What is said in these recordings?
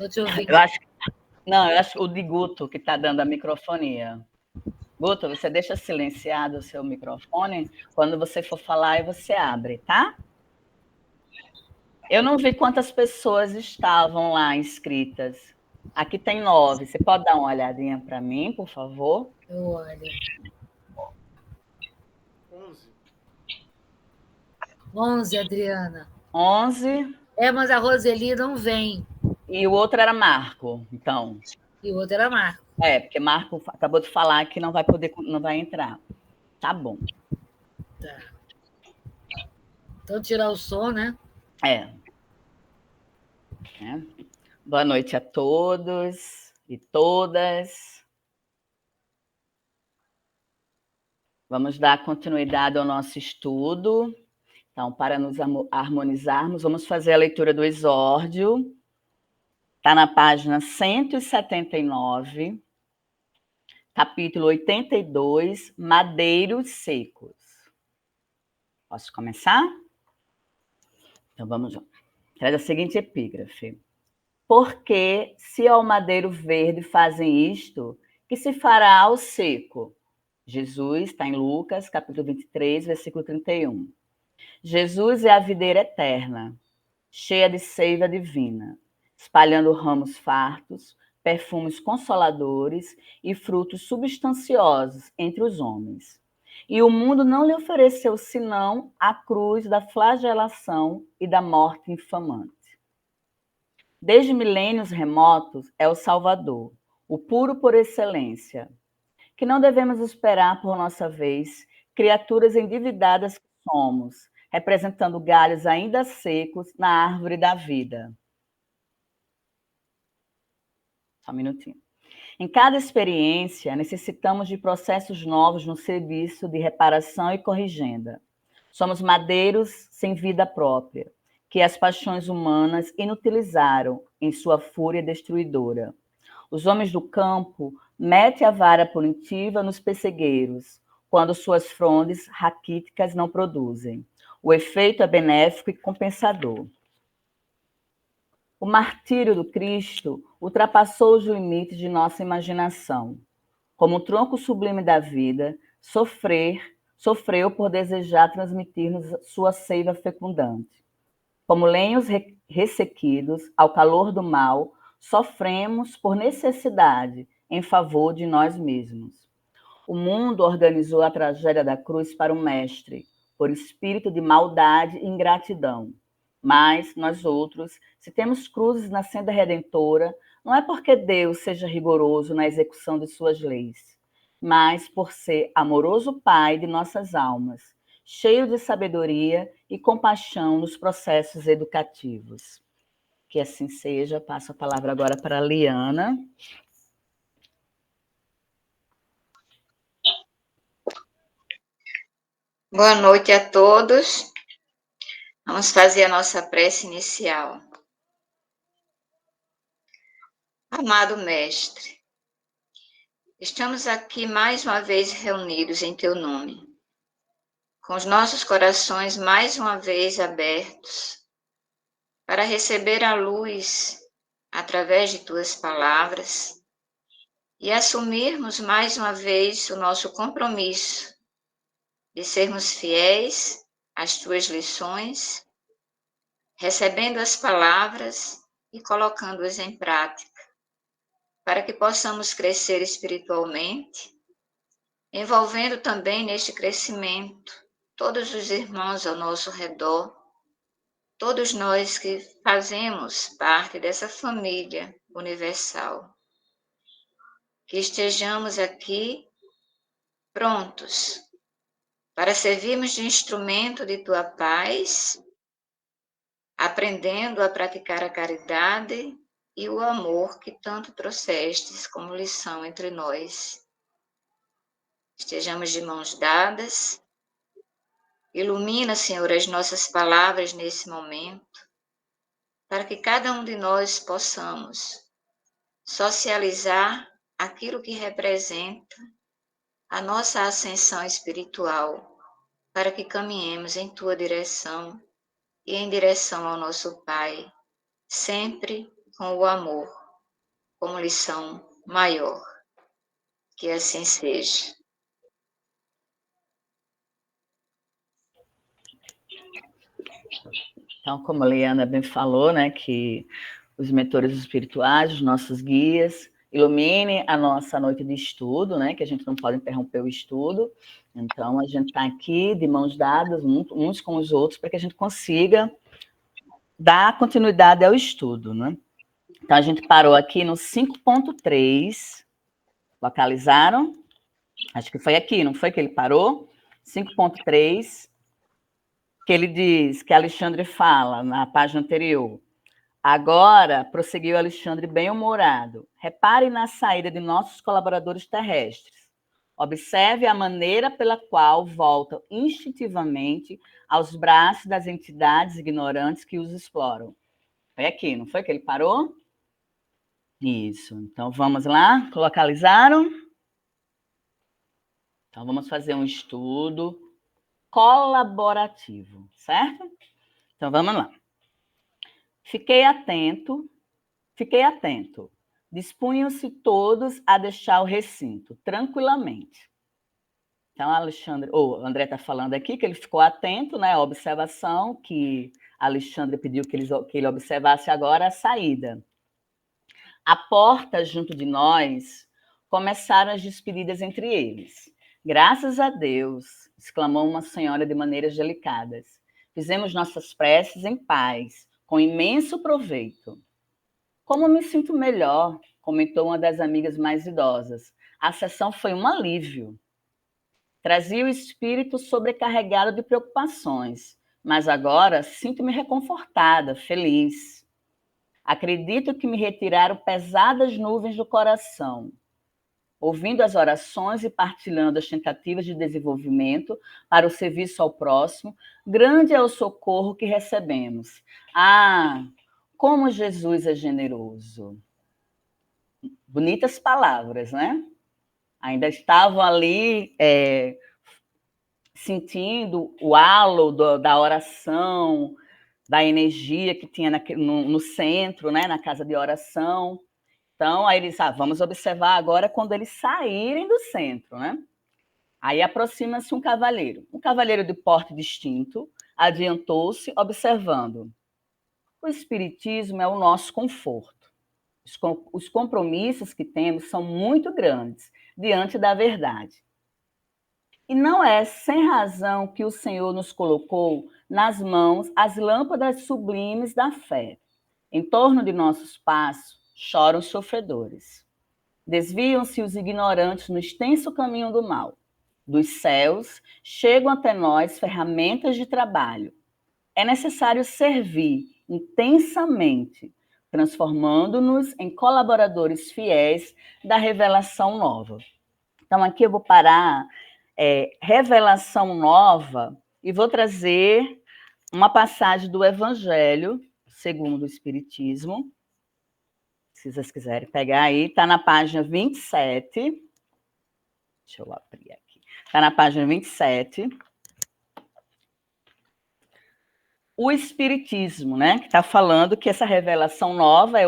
Estou te ouvindo. Eu acho o de Guto que está dando a microfonia. Guto, você deixa silenciado o seu microfone. Quando você for falar, você abre, tá? Eu não vi quantas pessoas estavam lá inscritas. Aqui tem 9. Você pode dar uma olhadinha para mim, por favor? Eu olho. 11, Adriana. 11. Mas a Roseli não vem. E o outro era Marco, então. E o outro era Marco. Porque Marco acabou de falar que não vai entrar. Tá bom. Tá. Então, tirar o som, né? Boa noite a todos e todas. Vamos dar continuidade ao nosso estudo. Então, para nos harmonizarmos, vamos fazer a leitura do exórdio. Está na página 179, capítulo 82, madeiros secos. Posso começar? Então, vamos lá. Traz a seguinte epígrafe. Porque, se ao madeiro verde fazem isto, que se fará ao seco? Jesus, está em Lucas, capítulo 23, versículo 31. Jesus é a videira eterna, cheia de seiva divina, espalhando ramos fartos, perfumes consoladores e frutos substanciosos entre os homens. E o mundo não lhe ofereceu senão a cruz da flagelação e da morte infamante. Desde milênios remotos é o Salvador, o puro por excelência, que não devemos esperar por nossa vez, criaturas endividadas que somos, representando galhos ainda secos na árvore da vida. Só um minutinho. Em cada experiência, necessitamos de processos novos no serviço de reparação e corrigenda. Somos madeiros sem vida própria, que as paixões humanas inutilizaram em sua fúria destruidora. Os homens do campo metem a vara punitiva nos pessegueiros, quando suas frondes raquíticas não produzem. O efeito é benéfico e compensador. O martírio do Cristo ultrapassou os limites de nossa imaginação. Como o tronco sublime da vida, sofreu por desejar transmitir-nos sua seiva fecundante. Como lenhos ressequidos ao calor do mal, sofremos por necessidade em favor de nós mesmos. O mundo organizou a tragédia da cruz para o Mestre, por espírito de maldade e ingratidão. Mas nós outros, se temos cruzes na senda redentora, não é porque Deus seja rigoroso na execução de suas leis, mas por ser amoroso Pai de nossas almas, cheio de sabedoria e compaixão nos processos educativos. Que assim seja. Passo a palavra agora para a Liana. Boa noite a todos. Vamos fazer a nossa prece inicial. Amado Mestre, estamos aqui mais uma vez reunidos em Teu nome, com os nossos corações mais uma vez abertos para receber a luz através de Tuas palavras e assumirmos mais uma vez o nosso compromisso de sermos fiéis às Tuas lições, recebendo as palavras e colocando-as em prática, para que possamos crescer espiritualmente, envolvendo também neste crescimento todos os irmãos ao nosso redor, todos nós que fazemos parte dessa família universal. Que estejamos aqui prontos para servirmos de instrumento de Tua paz, aprendendo a praticar a caridade e o amor que tanto trouxestes como lição entre nós. Estejamos de mãos dadas. Ilumina, Senhor, as nossas palavras nesse momento, para que cada um de nós possamos socializar aquilo que representa a nossa ascensão espiritual, para que caminhemos em Tua direção e em direção ao nosso Pai, sempre com o amor como lição maior. Que assim seja. Então, como a Liana bem falou, né, que os mentores espirituais, os nossos guias, iluminem a nossa noite de estudo, né, que a gente não pode interromper o estudo. Então, a gente está aqui de mãos dadas, uns com os outros, para que a gente consiga dar continuidade ao estudo, né? Então, a gente parou aqui no 5.3, localizaram? Acho que foi aqui, não foi que ele parou? 5.3, que ele diz, que Alexandre fala na página anterior. Agora, prosseguiu Alexandre bem-humorado, repare na saída de nossos colaboradores terrestres. Observe a maneira pela qual voltam instintivamente aos braços das entidades ignorantes que os exploram. Foi aqui, não foi que ele parou? Isso. Então, vamos lá? Localizaram? Então, vamos fazer um estudo colaborativo, certo? Então, vamos lá. Fiquei atento. Dispunham-se todos a deixar o recinto, tranquilamente. Então, o André está falando aqui que ele ficou atento, né, à observação que Alexandre pediu que ele observasse agora a saída. À porta, junto de nós, começaram as despedidas entre eles. Graças a Deus, exclamou uma senhora de maneiras delicadas. Fizemos nossas preces em paz, com imenso proveito. Como me sinto melhor, comentou uma das amigas mais idosas. A sessão foi um alívio. Trazia o espírito sobrecarregado de preocupações, mas agora sinto-me reconfortada, feliz. Acredito que me retiraram pesadas nuvens do coração. Ouvindo as orações e partilhando as tentativas de desenvolvimento para o serviço ao próximo, grande é o socorro que recebemos. Ah, como Jesus é generoso. Bonitas palavras, né? Ainda estavam ali sentindo o halo da oração, da energia que tinha no centro, né, na casa de oração. Então, aí eles, vamos observar agora quando eles saírem do centro, né? Aí aproxima-se um cavalheiro de porte distinto, adiantou-se, observando. O espiritismo é o nosso conforto. Os compromissos que temos são muito grandes diante da verdade. E não é sem razão que o Senhor nos colocou nas mãos as lâmpadas sublimes da fé. Em torno de nossos passos choram os sofredores. Desviam-se os ignorantes no extenso caminho do mal. Dos céus chegam até nós ferramentas de trabalho. É necessário servir intensamente, transformando-nos em colaboradores fiéis da revelação nova. Então, aqui eu vou parar revelação nova e vou trazer uma passagem do Evangelho segundo o Espiritismo. Se vocês quiserem pegar aí, está na página 27. Deixa eu abrir aqui. Está na página 27. O Espiritismo, né? Que está falando que essa revelação nova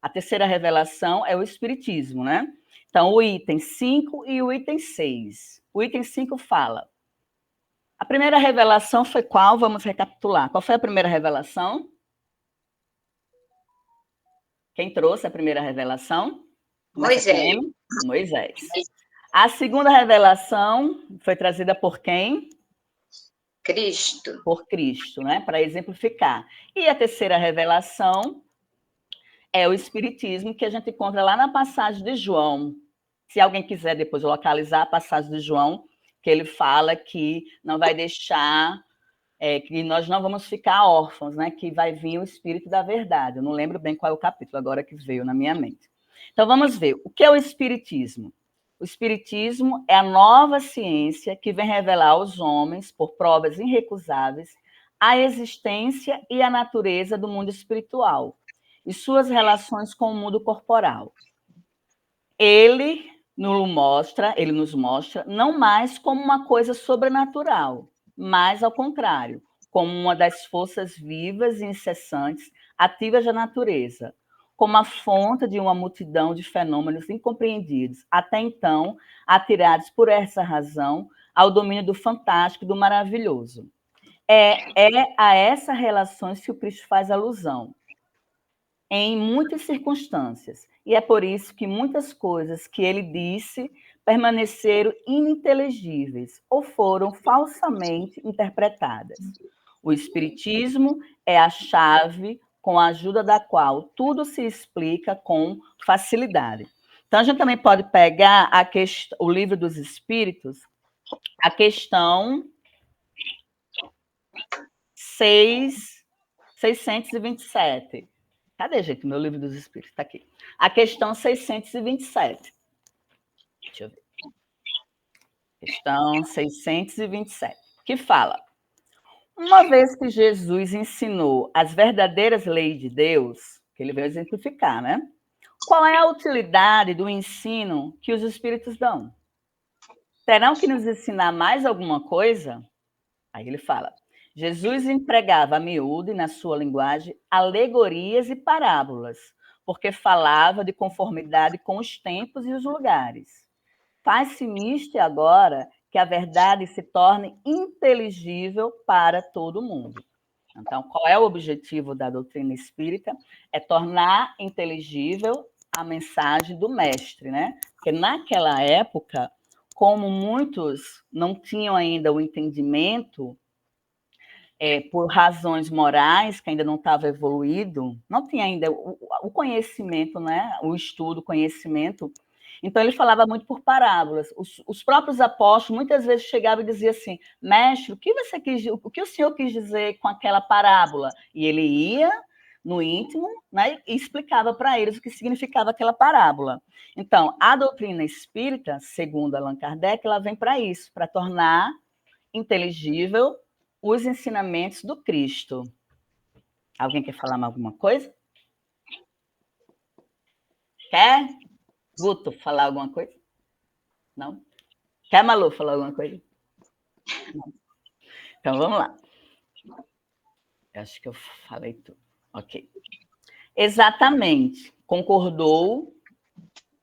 a terceira revelação é o Espiritismo, né? Então, o item 5 e o item 6. O item 5 fala. A primeira revelação foi qual? Vamos recapitular. Qual foi a primeira revelação? Quem trouxe a primeira revelação? Moisés. Moisés. A segunda revelação foi trazida por quem? Cristo. Por Cristo, né? Para exemplificar. E a terceira revelação é o Espiritismo, que a gente encontra lá na passagem de João. Se alguém quiser depois localizar a passagem de João, que ele fala que não vai deixar, que nós não vamos ficar órfãos, né? Que vai vir o Espírito da Verdade. Eu não lembro bem qual é o capítulo agora que veio na minha mente. Então, vamos ver. O que é o Espiritismo? O Espiritismo é a nova ciência que vem revelar aos homens, por provas irrecusáveis, a existência e a natureza do mundo espiritual e suas relações com o mundo corporal. Ele nos mostra não mais como uma coisa sobrenatural, mas, ao contrário, como uma das forças vivas e incessantes, ativas da natureza, como a fonte de uma multidão de fenômenos incompreendidos, até então atirados por essa razão ao domínio do fantástico e do maravilhoso. É a essas relações que o Cristo faz alusão, em muitas circunstâncias, e é por isso que muitas coisas que ele disse permaneceram ininteligíveis ou foram falsamente interpretadas. O Espiritismo é a chave com a ajuda da qual tudo se explica com facilidade. Então, a gente também pode pegar o Livro dos Espíritos, a questão 627. Cadê, gente? Meu Livro dos Espíritos está aqui. A questão 627. Deixa eu ver. Questão 627, que fala: uma vez que Jesus ensinou as verdadeiras leis de Deus, que ele veio exemplificar, né? Qual é a utilidade do ensino que os espíritos dão? Terão que nos ensinar mais alguma coisa? Aí ele fala: Jesus empregava a miúdo e, na sua linguagem, alegorias e parábolas, porque falava de conformidade com os tempos e os lugares. Faz-se nisto agora que a verdade se torne inteligível para todo mundo. Então, qual é o objetivo da doutrina espírita? É tornar inteligível a mensagem do mestre, né? Porque naquela época, como muitos não tinham ainda o entendimento, por razões morais, que ainda não estava evoluído, não tinha ainda o conhecimento, né? O estudo, o conhecimento. Então, ele falava muito por parábolas. Os próprios apóstolos muitas vezes chegavam e diziam assim: mestre, o que o senhor quis dizer com aquela parábola? E ele ia no íntimo, né, e explicava para eles o que significava aquela parábola. Então, a doutrina espírita, segundo Allan Kardec, ela vem para isso, para tornar inteligível os ensinamentos do Cristo. Alguém quer falar mais alguma coisa? Quer? Guto, falar alguma coisa? Não? Quer, Malu, falar alguma coisa? Não. Então, vamos lá. Eu acho que eu falei tudo. Ok. Exatamente. Concordou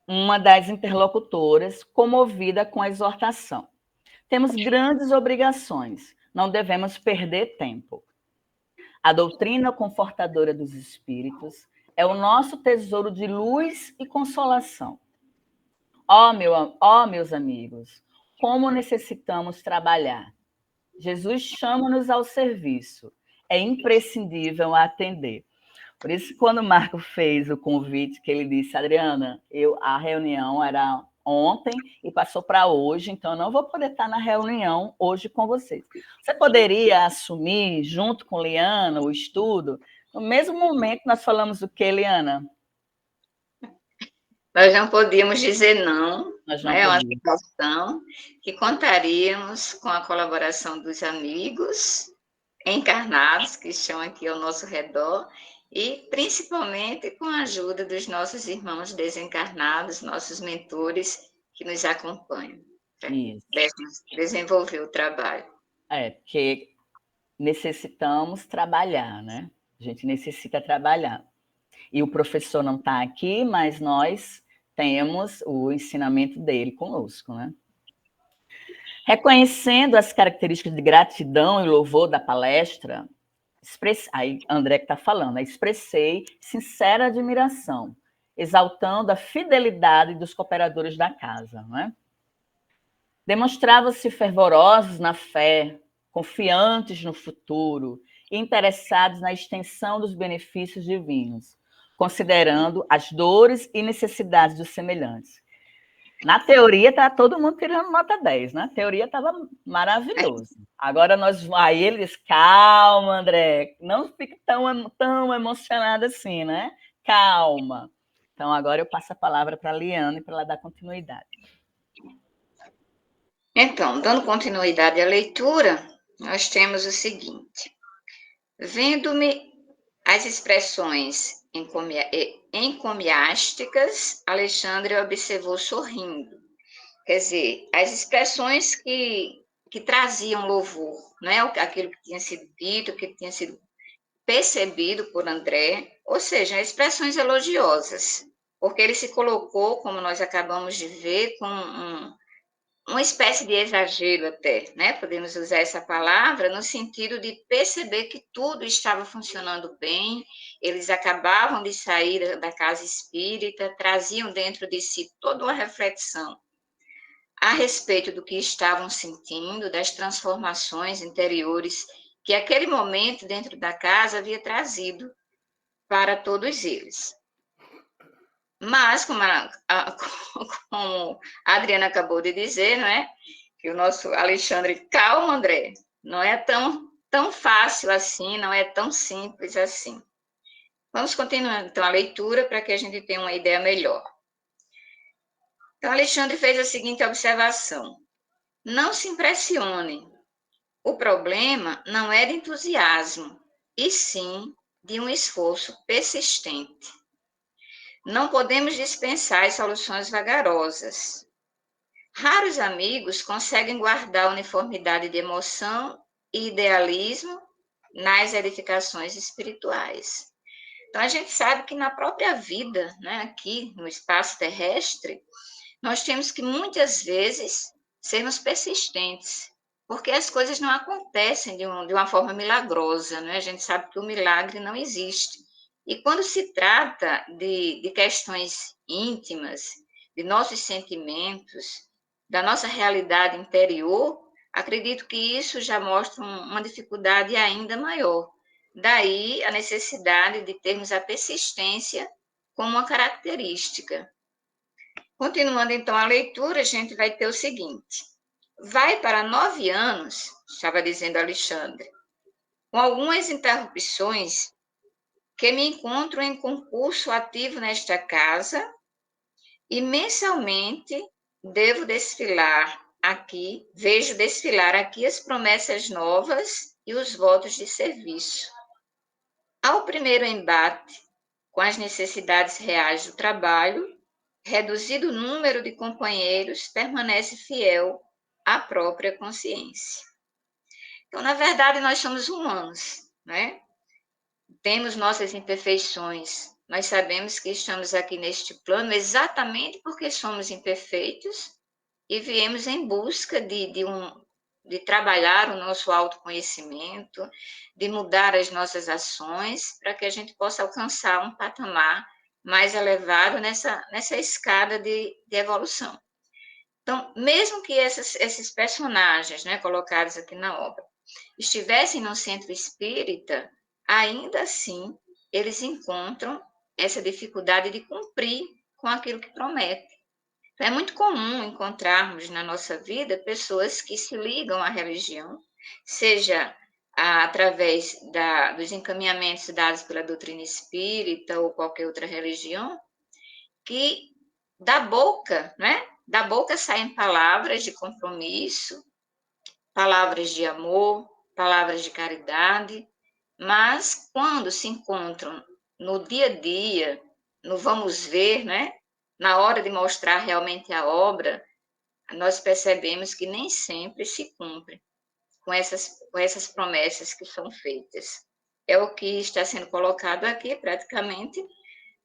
uma das interlocutoras, comovida com a exortação. Temos grandes obrigações, não devemos perder tempo. A doutrina confortadora dos espíritos é o nosso tesouro de luz e consolação. Meus amigos, como necessitamos trabalhar. Jesus chama-nos ao serviço. É imprescindível atender. Por isso, quando o Marco fez o convite, que ele disse: Adriana, a reunião era ontem e passou para hoje, então eu não vou poder estar na reunião hoje com vocês. Você poderia assumir, junto com Liana, o estudo? No mesmo momento, nós falamos o quê, Liana? Nós não podíamos dizer não, Nós não é uma podíamos. situação que contaríamos com a colaboração dos amigos encarnados que estão aqui ao nosso redor e principalmente com a ajuda dos nossos irmãos desencarnados, nossos mentores que nos acompanham para desenvolver o trabalho. Porque necessitamos trabalhar, né? A gente necessita trabalhar. E o professor não está aqui, mas nós temos o ensinamento dele conosco, né? Reconhecendo as características de gratidão e louvor da palestra, aí André que está falando, expressei sincera admiração, exaltando a fidelidade dos cooperadores da casa, né? Demonstravam-se fervorosos na fé, confiantes no futuro e interessados na extensão dos benefícios divinos, considerando as dores e necessidades dos semelhantes. Na teoria, está todo mundo tirando nota 10, na teoria estava maravilhoso. Agora aí ele diz: calma, André, não fique tão emocionado assim, né? Calma. Então, agora eu passo a palavra para a Liane para ela dar continuidade. Então, dando continuidade à leitura, nós temos o seguinte: vendo-me as expressões encomiásticas, Alexandre observou sorrindo. Quer dizer, as expressões que traziam louvor, né? Aquilo que tinha sido dito, que tinha sido percebido por André, ou seja, expressões elogiosas, porque ele se colocou, como nós acabamos de ver, com uma espécie de exagero até, né? Podemos usar essa palavra no sentido de perceber que tudo estava funcionando bem, eles acabavam de sair da casa espírita, traziam dentro de si toda uma reflexão a respeito do que estavam sentindo, das transformações interiores que aquele momento dentro da casa havia trazido para todos eles. Mas, como como a Adriana acabou de dizer, não é? Que o nosso Alexandre, calma, André, não é tão fácil assim, não é tão simples assim. Vamos continuar, então, a leitura para que a gente tenha uma ideia melhor. Então, Alexandre fez a seguinte observação. Não se impressione. O problema não é de entusiasmo, e sim de um esforço persistente. Não podemos dispensar as soluções vagarosas. Raros amigos conseguem guardar a uniformidade de emoção e idealismo nas edificações espirituais. Então, a gente sabe que na própria vida, né, aqui no espaço terrestre, nós temos que muitas vezes sermos persistentes, porque as coisas não acontecem de uma forma milagrosa, né? A gente sabe que o milagre não existe. E quando se trata de questões íntimas, de nossos sentimentos, da nossa realidade interior, acredito que isso já mostra uma dificuldade ainda maior. Daí a necessidade de termos a persistência como uma característica. Continuando então a leitura, a gente vai ter o seguinte. Vai para 9 anos, estava dizendo Alexandre, com algumas interrupções que me encontro em concurso ativo nesta casa e mensalmente vejo desfilar aqui as promessas novas e os votos de serviço. Ao primeiro embate com as necessidades reais do trabalho, reduzido o número de companheiros permanece fiel à própria consciência. Então, na verdade, nós somos humanos, né? Temos nossas imperfeições. Nós sabemos que estamos aqui neste plano exatamente porque somos imperfeitos e viemos em busca de trabalhar o nosso autoconhecimento, de mudar as nossas ações para que a gente possa alcançar um patamar mais elevado nessa escada de evolução. Então, mesmo que esses personagens, né, colocados aqui na obra, estivessem no centro espírita, ainda assim, eles encontram essa dificuldade de cumprir com aquilo que prometem. Então, é muito comum encontrarmos na nossa vida pessoas que se ligam à religião, seja através dos encaminhamentos dados pela doutrina espírita ou qualquer outra religião, que da boca, né? Da boca saem palavras de compromisso, palavras de amor, palavras de caridade, mas quando se encontram no dia a dia, no vamos ver, né? Na hora de mostrar realmente a obra, nós percebemos que nem sempre se cumpre com essas promessas que são feitas. É o que está sendo colocado aqui, praticamente,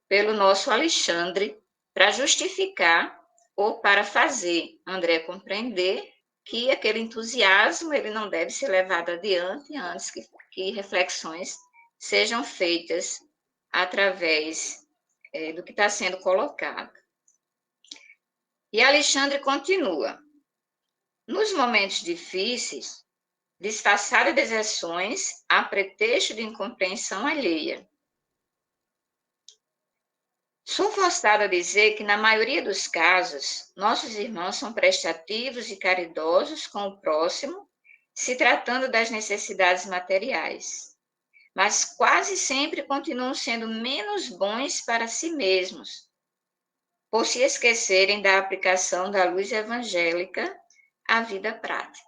pelo nosso Alexandre, para justificar ou para fazer André compreender que aquele entusiasmo ele não deve ser levado adiante antes que reflexões sejam feitas através do que está sendo colocado. E Alexandre continua. Nos momentos difíceis, disfarçar deserções a pretexto de incompreensão alheia. Sou forçada a dizer que, na maioria dos casos, nossos irmãos são prestativos e caridosos com o próximo, se tratando das necessidades materiais, mas quase sempre continuam sendo menos bons para si mesmos, por se esquecerem da aplicação da luz evangélica à vida prática.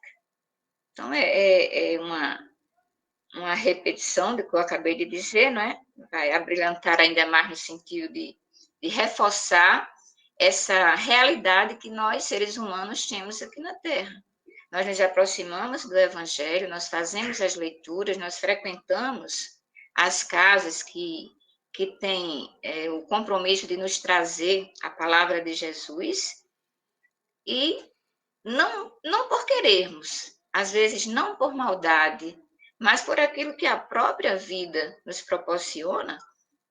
Então, é uma repetição do que eu acabei de dizer, não é? Vai abrilhantar ainda mais no sentido de reforçar essa realidade que nós, seres humanos, temos aqui na Terra. Nós nos aproximamos do Evangelho, nós fazemos as leituras, nós frequentamos as casas que que tem o compromisso de nos trazer a palavra de Jesus, e não por querermos, às vezes não por maldade, mas por aquilo que a própria vida nos proporciona,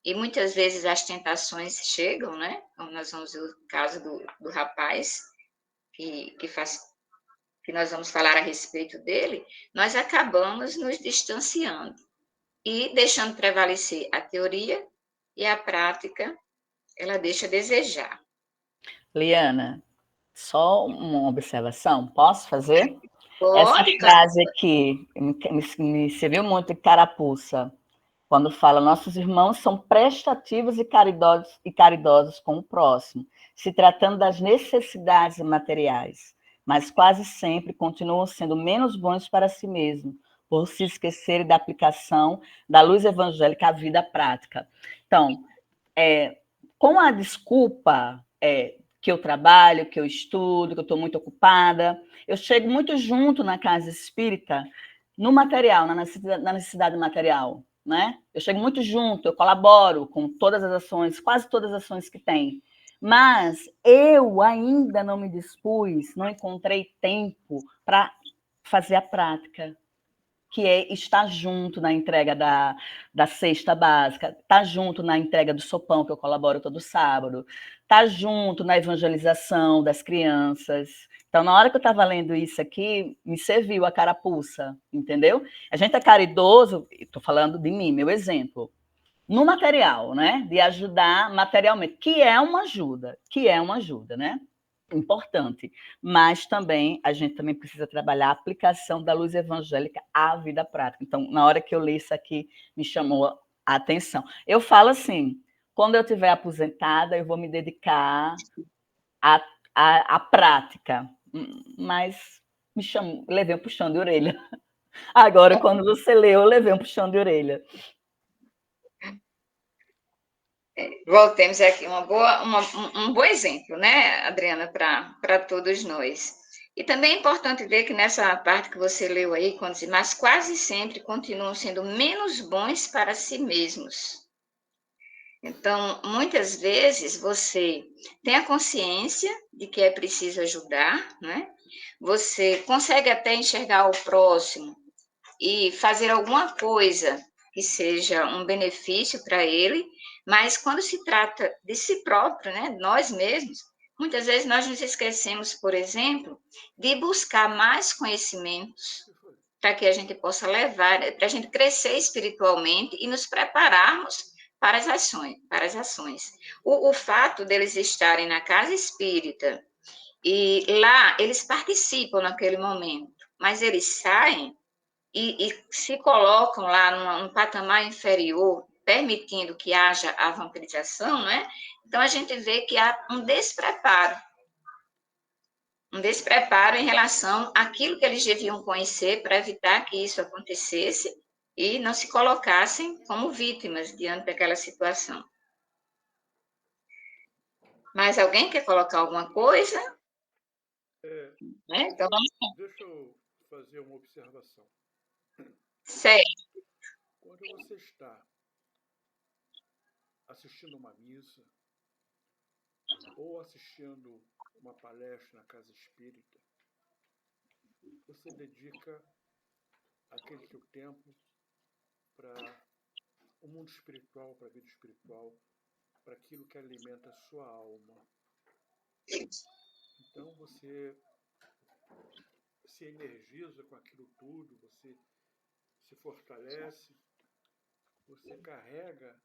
e muitas vezes as tentações chegam, né? Como nós vamos ver o caso do rapaz, que nós vamos falar a respeito dele, nós acabamos nos distanciando e deixando prevalecer a teoria, e a prática, ela deixa a desejar. Liana, só uma observação, posso fazer? Essa Pode, claro. frase aqui me serviu muito de carapuça, quando fala: nossos irmãos são prestativos e caridosos com o próximo, se tratando das necessidades materiais, mas quase sempre continuam sendo menos bons para si mesmos, por se esquecerem da aplicação da luz evangélica à vida prática. Então, com a desculpa que eu trabalho, que eu estudo, que eu estou muito ocupada, eu chego muito junto na casa espírita, no material, na necessidade material, né? Eu chego muito junto, eu colaboro com todas as ações, quase todas as ações que tem. Mas eu ainda não me dispus, não encontrei tempo para fazer a prática, que é estar junto na entrega da cesta básica, estar junto na entrega do sopão, que eu colaboro todo sábado, estar junto na evangelização das crianças. Então, na hora que eu estava lendo isso aqui, me serviu a carapuça, entendeu? A gente é caridoso, estou falando de mim, meu exemplo, no material, né? De ajudar materialmente, que é uma ajuda, né? Importante, mas também a gente também precisa trabalhar a aplicação da luz evangélica à vida prática. Então, na hora que eu li isso aqui, me chamou a atenção. Eu falo assim: quando eu estiver aposentada, eu vou me dedicar à prática, mas levei um puxão de orelha. Agora, quando você leu, eu levei um puxão de orelha. Voltemos aqui, um bom exemplo, né, Adriana, para todos nós. E também é importante ver que nessa parte que você leu aí, quando diz, mas quase sempre continuam sendo menos bons para si mesmos. Então, muitas vezes você tem a consciência de que é preciso ajudar, né? Você consegue até enxergar o próximo e fazer alguma coisa que seja um benefício para ele, mas quando se trata de si próprio, né, nós mesmos, muitas vezes nós nos esquecemos, por exemplo, de buscar mais conhecimentos para que a gente possa levar, para a gente crescer espiritualmente e nos prepararmos para as ações. O fato deles estarem na casa espírita e lá eles participam naquele momento, mas eles saem e se colocam lá num patamar inferior, permitindo que haja a vampirização, não é? Então, a gente vê que há um despreparo em relação àquilo que eles deviam conhecer para evitar que isso acontecesse e não se colocassem como vítimas diante daquela situação. Mas alguém quer colocar alguma coisa? Né? Então, vamos... Deixa eu fazer uma observação. Certo. Quando você está assistindo uma missa ou assistindo uma palestra na casa espírita, você dedica aquele seu tempo para o mundo espiritual, para a vida espiritual, para aquilo que alimenta a sua alma. Então você se energiza com aquilo tudo, você se fortalece, você carrega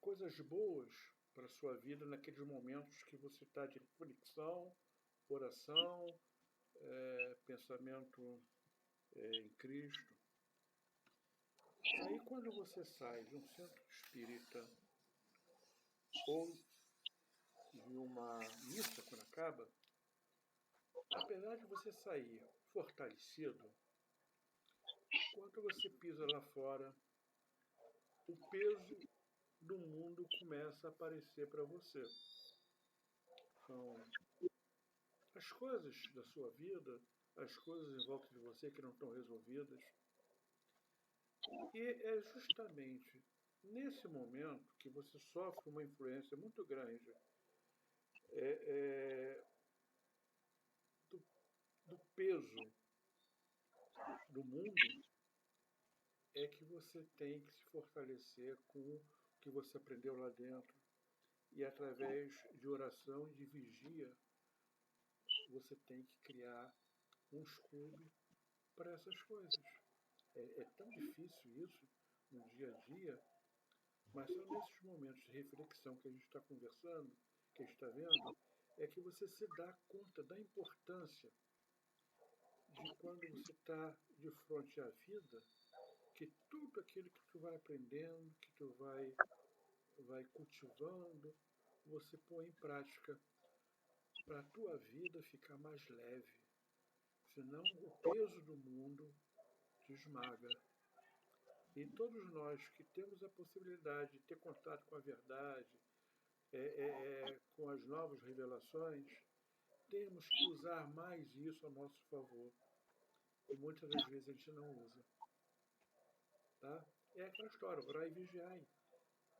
coisas boas para a sua vida naqueles momentos que você está de reflexão, oração, pensamento em Cristo. E aí, quando você sai de um centro espírita ou de uma missa, quando acaba, apesar de você sair fortalecido, quando você pisa lá fora, o peso do mundo começa a aparecer para você. Então, as coisas da sua vida, as coisas em volta de você que não estão resolvidas. E é justamente nesse momento que você sofre uma influência muito grande do peso do mundo, é que você tem que se fortalecer com o que você aprendeu lá dentro. E através de oração e de vigia, você tem que criar um escudo para essas coisas. É tão difícil isso no dia a dia, mas só nesses momentos de reflexão que a gente está conversando, que a gente está vendo, é que você se dá conta da importância de quando você está de frente à vida, que tudo aquilo que tu vai aprendendo, que tu vai cultivando, você põe em prática para a tua vida ficar mais leve. Senão o peso do mundo te esmaga. E todos nós que temos a possibilidade de ter contato com a verdade, com as novas revelações, temos que usar mais isso a nosso favor. E muitas das vezes a gente não usa. Tá? É aquela história, orai e vigiai.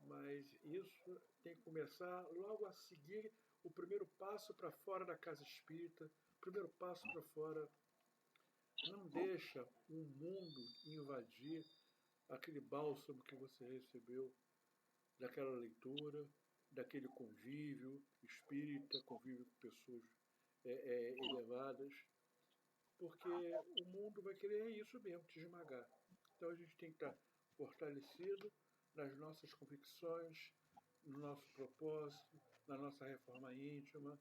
Mas isso tem que começar logo a seguir o primeiro passo para fora da casa espírita, o primeiro passo para fora. Não deixa o mundo invadir aquele bálsamo que você recebeu daquela leitura, daquele convívio espírita, convívio com pessoas elevadas, porque o mundo vai querer isso mesmo, te esmagar. Então a gente tem que estar fortalecido nas nossas convicções, no nosso propósito, na nossa reforma íntima,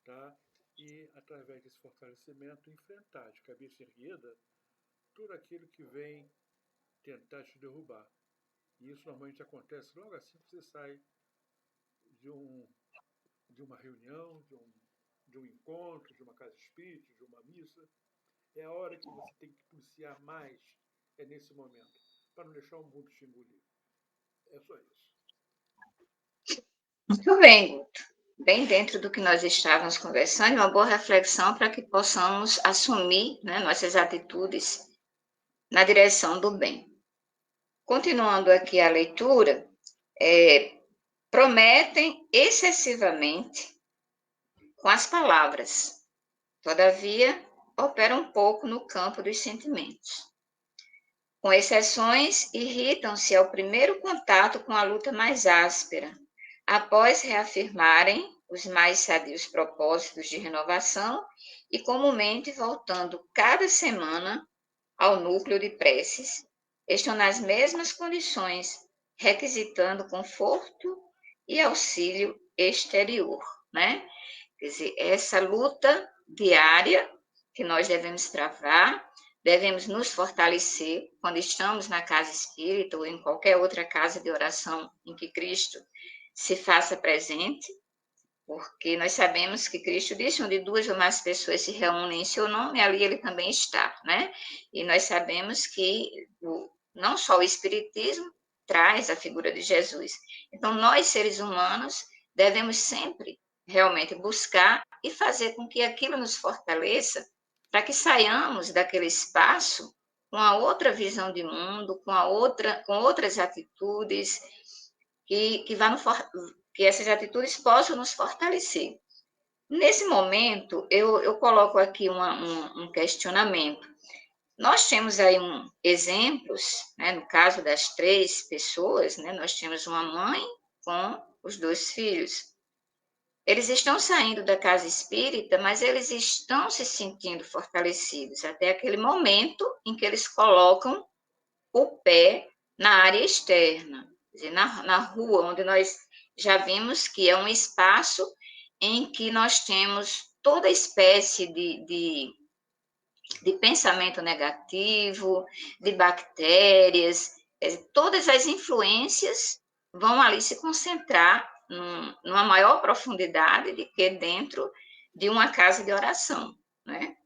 tá? E através desse fortalecimento enfrentar de cabeça erguida tudo aquilo que vem tentar te derrubar. E isso normalmente acontece logo assim que você sai de uma reunião, de um encontro, de uma casa espírita, de uma missa. É a hora que você tem que policiar mais, é nesse momento, para não deixar o mundo te engolir. É só isso. Muito bem, Guto. Bem dentro do que nós estávamos conversando, uma boa reflexão para que possamos assumir, né, nossas atitudes na direção do bem. Continuando aqui a leitura, prometem excessivamente com as palavras, todavia operam um pouco no campo dos sentimentos. Com exceções, irritam-se ao primeiro contato com a luta mais áspera, após reafirmarem os mais sadios propósitos de renovação e comumente voltando cada semana ao núcleo de preces, estão nas mesmas condições, requisitando conforto e auxílio exterior, né? Quer dizer, essa luta diária que nós devemos travar, devemos nos fortalecer quando estamos na casa espírita ou em qualquer outra casa de oração em que Cristo se faça presente, porque nós sabemos que Cristo disse, onde duas ou mais pessoas se reúnem em seu nome, ali ele também está, né? E nós sabemos que não só o Espiritismo traz a figura de Jesus. Então, nós, seres humanos, devemos sempre realmente buscar e fazer com que aquilo nos fortaleça, para que saiamos daquele espaço com a outra visão de mundo, com outras atitudes, que essas atitudes possam nos fortalecer. Nesse momento, eu coloco aqui um questionamento. Nós temos aí exemplos, né, no caso das 3 pessoas, né, nós temos uma mãe com os 2 filhos. Eles estão saindo da casa espírita, mas eles estão se sentindo fortalecidos até aquele momento em que eles colocam o pé na área externa, quer dizer, na rua, onde nós já vimos que é um espaço em que nós temos toda espécie de pensamento negativo, de bactérias, todas as influências vão ali se concentrar numa maior profundidade do que dentro de uma casa de oração, né?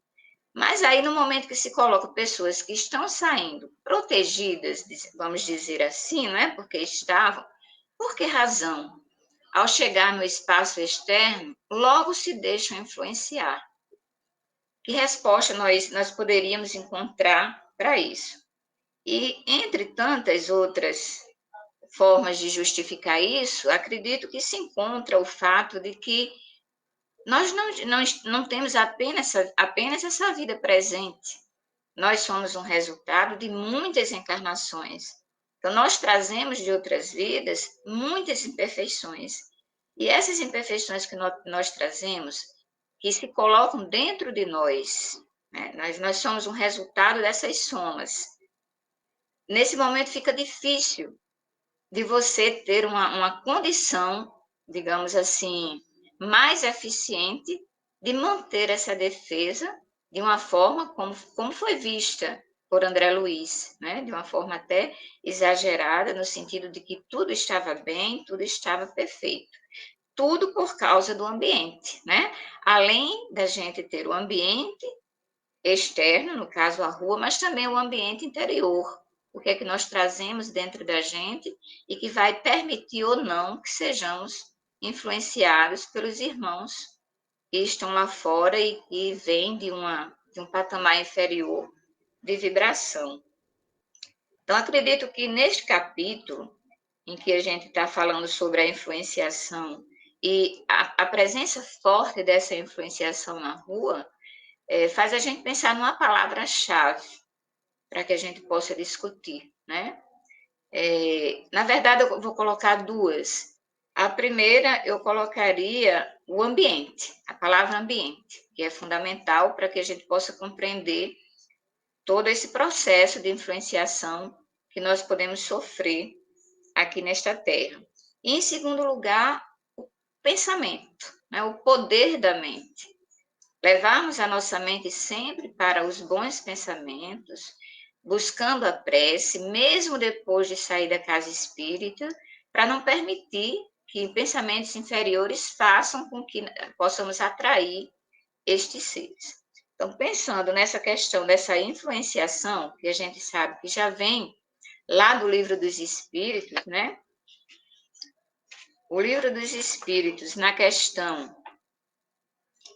Mas aí, no momento que se coloca pessoas que estão saindo protegidas, vamos dizer assim, não é? Porque estavam, por que razão? Ao chegar no espaço externo, logo se deixam influenciar. Que resposta nós poderíamos encontrar para isso? E, entre tantas outras formas de justificar isso, acredito que se encontra o fato de que nós não temos apenas essa vida presente. Nós somos um resultado de muitas encarnações. Então, nós trazemos de outras vidas muitas imperfeições. E essas imperfeições que nós trazemos, que se colocam dentro de nós, né? Nós somos um resultado dessas somas. Nesse momento fica difícil de você ter uma condição, digamos assim, mais eficiente de manter essa defesa de uma forma como foi vista por André Luiz, né? De uma forma até exagerada, no sentido de que tudo estava bem, tudo estava perfeito. Tudo por causa do ambiente, né? Além da gente ter o ambiente externo, no caso a rua, mas também o ambiente interior. O que é que nós trazemos dentro da gente e que vai permitir ou não que sejamos influenciados pelos irmãos que estão lá fora e que vêm de um patamar inferior de vibração. Então, acredito que neste capítulo, em que a gente está falando sobre a influenciação e a presença forte dessa influenciação na rua, faz a gente pensar numa palavra-chave para que a gente possa discutir, né? Na verdade, eu vou colocar duas. A primeira, eu colocaria o ambiente, a palavra ambiente, que é fundamental para que a gente possa compreender todo esse processo de influenciação que nós podemos sofrer aqui nesta Terra. E, em segundo lugar, o pensamento, né? O poder da mente. Levarmos a nossa mente sempre para os bons pensamentos, buscando a prece, mesmo depois de sair da casa espírita, para não permitir que pensamentos inferiores façam com que possamos atrair estes seres. Então, pensando nessa questão dessa influenciação, que a gente sabe que já vem lá do Livro dos Espíritos, né? O Livro dos Espíritos, na questão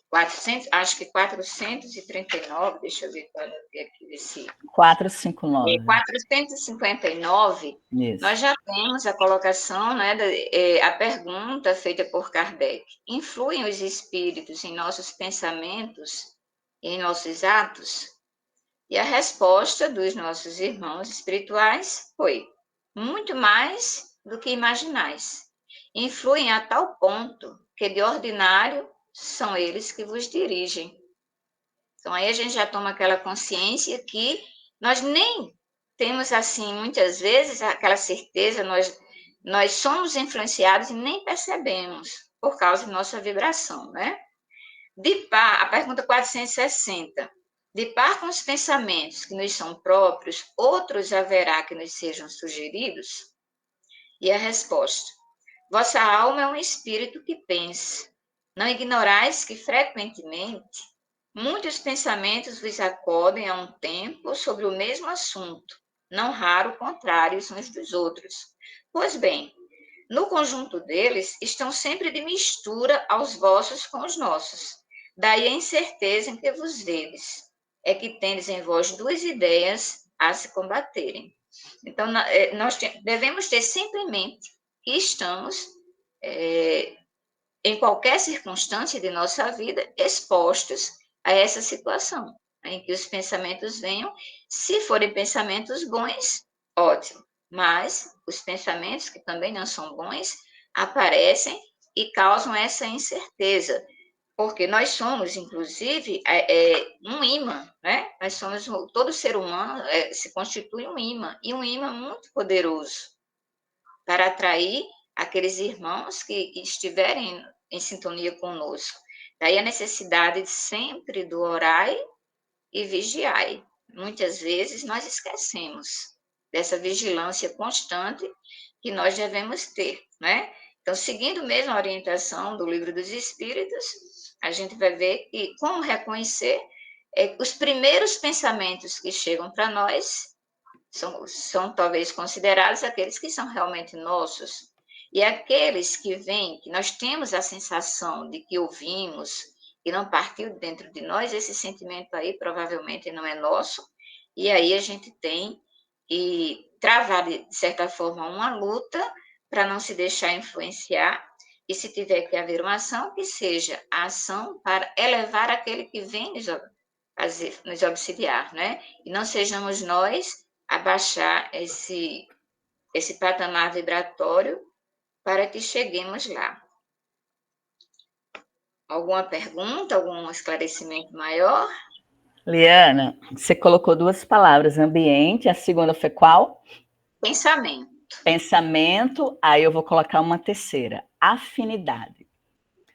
439, deixa eu ver qual é aqui desse... 459. 459, Isso. Nós já temos a colocação, né, a pergunta feita por Kardec. Influem os espíritos em nossos pensamentos e em nossos atos? E a resposta dos nossos irmãos espirituais foi: muito mais do que imaginais. Influem a tal ponto que, de ordinário, são eles que vos dirigem. Então, aí a gente já toma aquela consciência que nós nem temos, assim, muitas vezes, aquela certeza, nós somos influenciados e nem percebemos, por causa da nossa vibração, né? A pergunta 460. De par com os pensamentos que nos são próprios, outros haverá que nos sejam sugeridos? E a resposta: vossa alma é um espírito que pensa. Não ignorais que, frequentemente, muitos pensamentos vos acodem a um tempo sobre o mesmo assunto, não raro contrários uns dos outros. Pois bem, no conjunto deles estão sempre de mistura aos vossos com os nossos. Daí a incerteza em que vos vedes, é que tendes em vós duas ideias a se combaterem. Então, nós devemos ter sempre em mente que estamos, em qualquer circunstância de nossa vida, expostos a essa situação, em que os pensamentos venham. Se forem pensamentos bons, ótimo, mas os pensamentos que também não são bons aparecem e causam essa incerteza, porque nós somos, inclusive, um imã, né? Nós somos, todo ser humano se constitui um imã, e um imã muito poderoso para atrair aqueles irmãos que estiverem em sintonia conosco. Daí a necessidade de sempre do orai e vigiai. Muitas vezes nós esquecemos dessa vigilância constante que nós devemos ter, né? Então, seguindo mesmo a orientação do Livro dos Espíritos, a gente vai ver que como reconhecer os primeiros pensamentos que chegam para nós são talvez considerados aqueles que são realmente nossos. E aqueles que vêm, que nós temos a sensação de que ouvimos e não partiu dentro de nós, esse sentimento aí provavelmente não é nosso, e aí a gente tem e travar, de certa forma, uma luta para não se deixar influenciar, e se tiver que haver uma ação, que seja a ação para elevar aquele que vem nos obsidiar, né? E não sejamos nós a baixar esse patamar vibratório para que cheguemos lá. Alguma pergunta, algum esclarecimento maior? Liana, você colocou 2 palavras, ambiente, a segunda foi qual? Pensamento. Pensamento, aí eu vou colocar uma terceira, afinidade.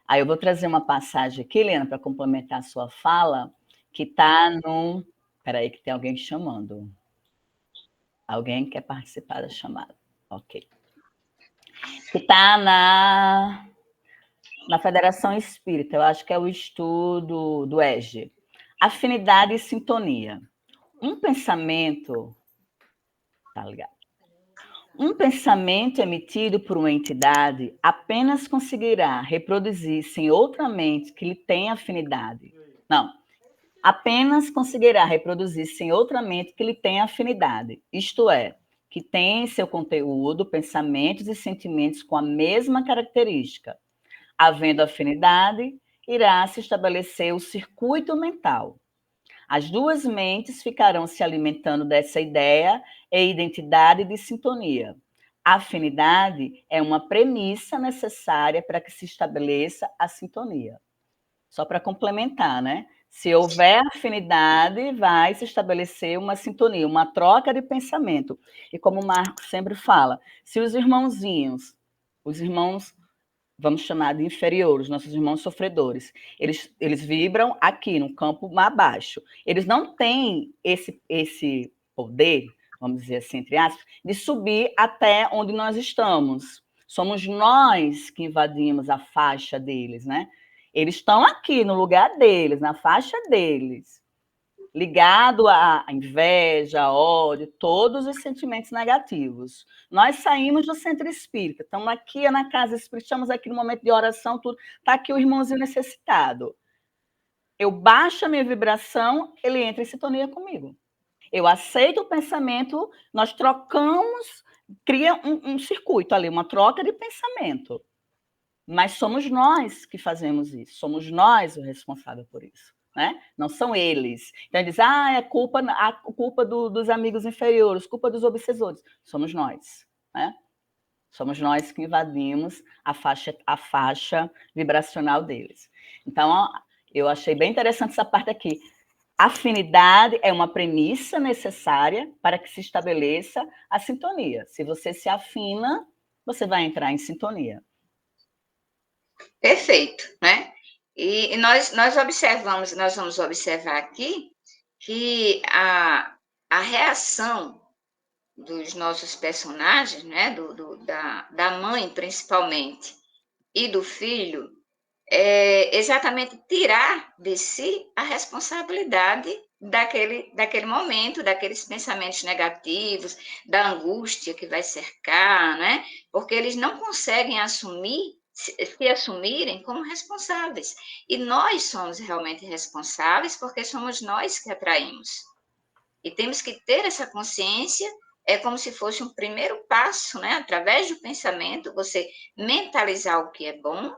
Aí eu vou trazer uma passagem aqui, Liana, para complementar a sua fala, que está no... Espera aí que tem alguém chamando. Alguém quer participar da chamada. Ok. Que está na Federação Espírita, eu acho que é o estudo do EGE. Afinidade e sintonia. Um pensamento... Tá ligado? Um pensamento emitido por uma entidade apenas conseguirá reproduzir-se em outra mente que lhe tenha afinidade. Não. Apenas conseguirá reproduzir-se em outra mente que lhe tenha afinidade. Isto é, que tem em seu conteúdo pensamentos e sentimentos com a mesma característica. Havendo afinidade, irá se estabelecer o circuito mental. As 2 mentes ficarão se alimentando dessa ideia e identidade de sintonia. A afinidade é uma premissa necessária para que se estabeleça a sintonia. Só para complementar, né? Se houver afinidade, vai se estabelecer uma sintonia, uma troca de pensamento. E como o Marco sempre fala, se os irmãos, vamos chamar de inferiores, nossos irmãos sofredores, eles vibram aqui, no campo mais baixo. Eles não têm esse poder, vamos dizer assim, entre aspas, de subir até onde nós estamos. Somos nós que invadimos a faixa deles, né? Eles estão aqui, no lugar deles, na faixa deles, ligado à inveja, a ódio, todos os sentimentos negativos. Nós saímos do centro espírita, estamos aqui na casa espírita, estamos aqui no momento de oração, tudo. Está aqui o irmãozinho necessitado. Eu baixo a minha vibração, ele entra em sintonia comigo. Eu aceito o pensamento, nós trocamos, cria um circuito ali, uma troca de pensamento. Mas somos nós que fazemos isso, somos nós o responsável por isso. Né? Não são eles. Então, eles dizem, é culpa dos amigos inferiores, culpa dos obsessores. Somos nós. Né? Somos nós que invadimos a faixa vibracional deles. Então, ó, eu achei bem interessante essa parte aqui. Afinidade é uma premissa necessária para que se estabeleça a sintonia. Se você se afina, você vai entrar em sintonia. Perfeito, né? E nós observamos, nós vamos observar aqui que a reação dos nossos personagens, né, da mãe principalmente, e do filho, é exatamente tirar de si a responsabilidade daquele momento, daqueles pensamentos negativos, da angústia que vai cercar, né? Porque eles não conseguem se assumirem como responsáveis. E nós somos realmente responsáveis porque somos nós que atraímos. E temos que ter essa consciência, é como se fosse um primeiro passo, né? Através do pensamento, você mentalizar o que é bom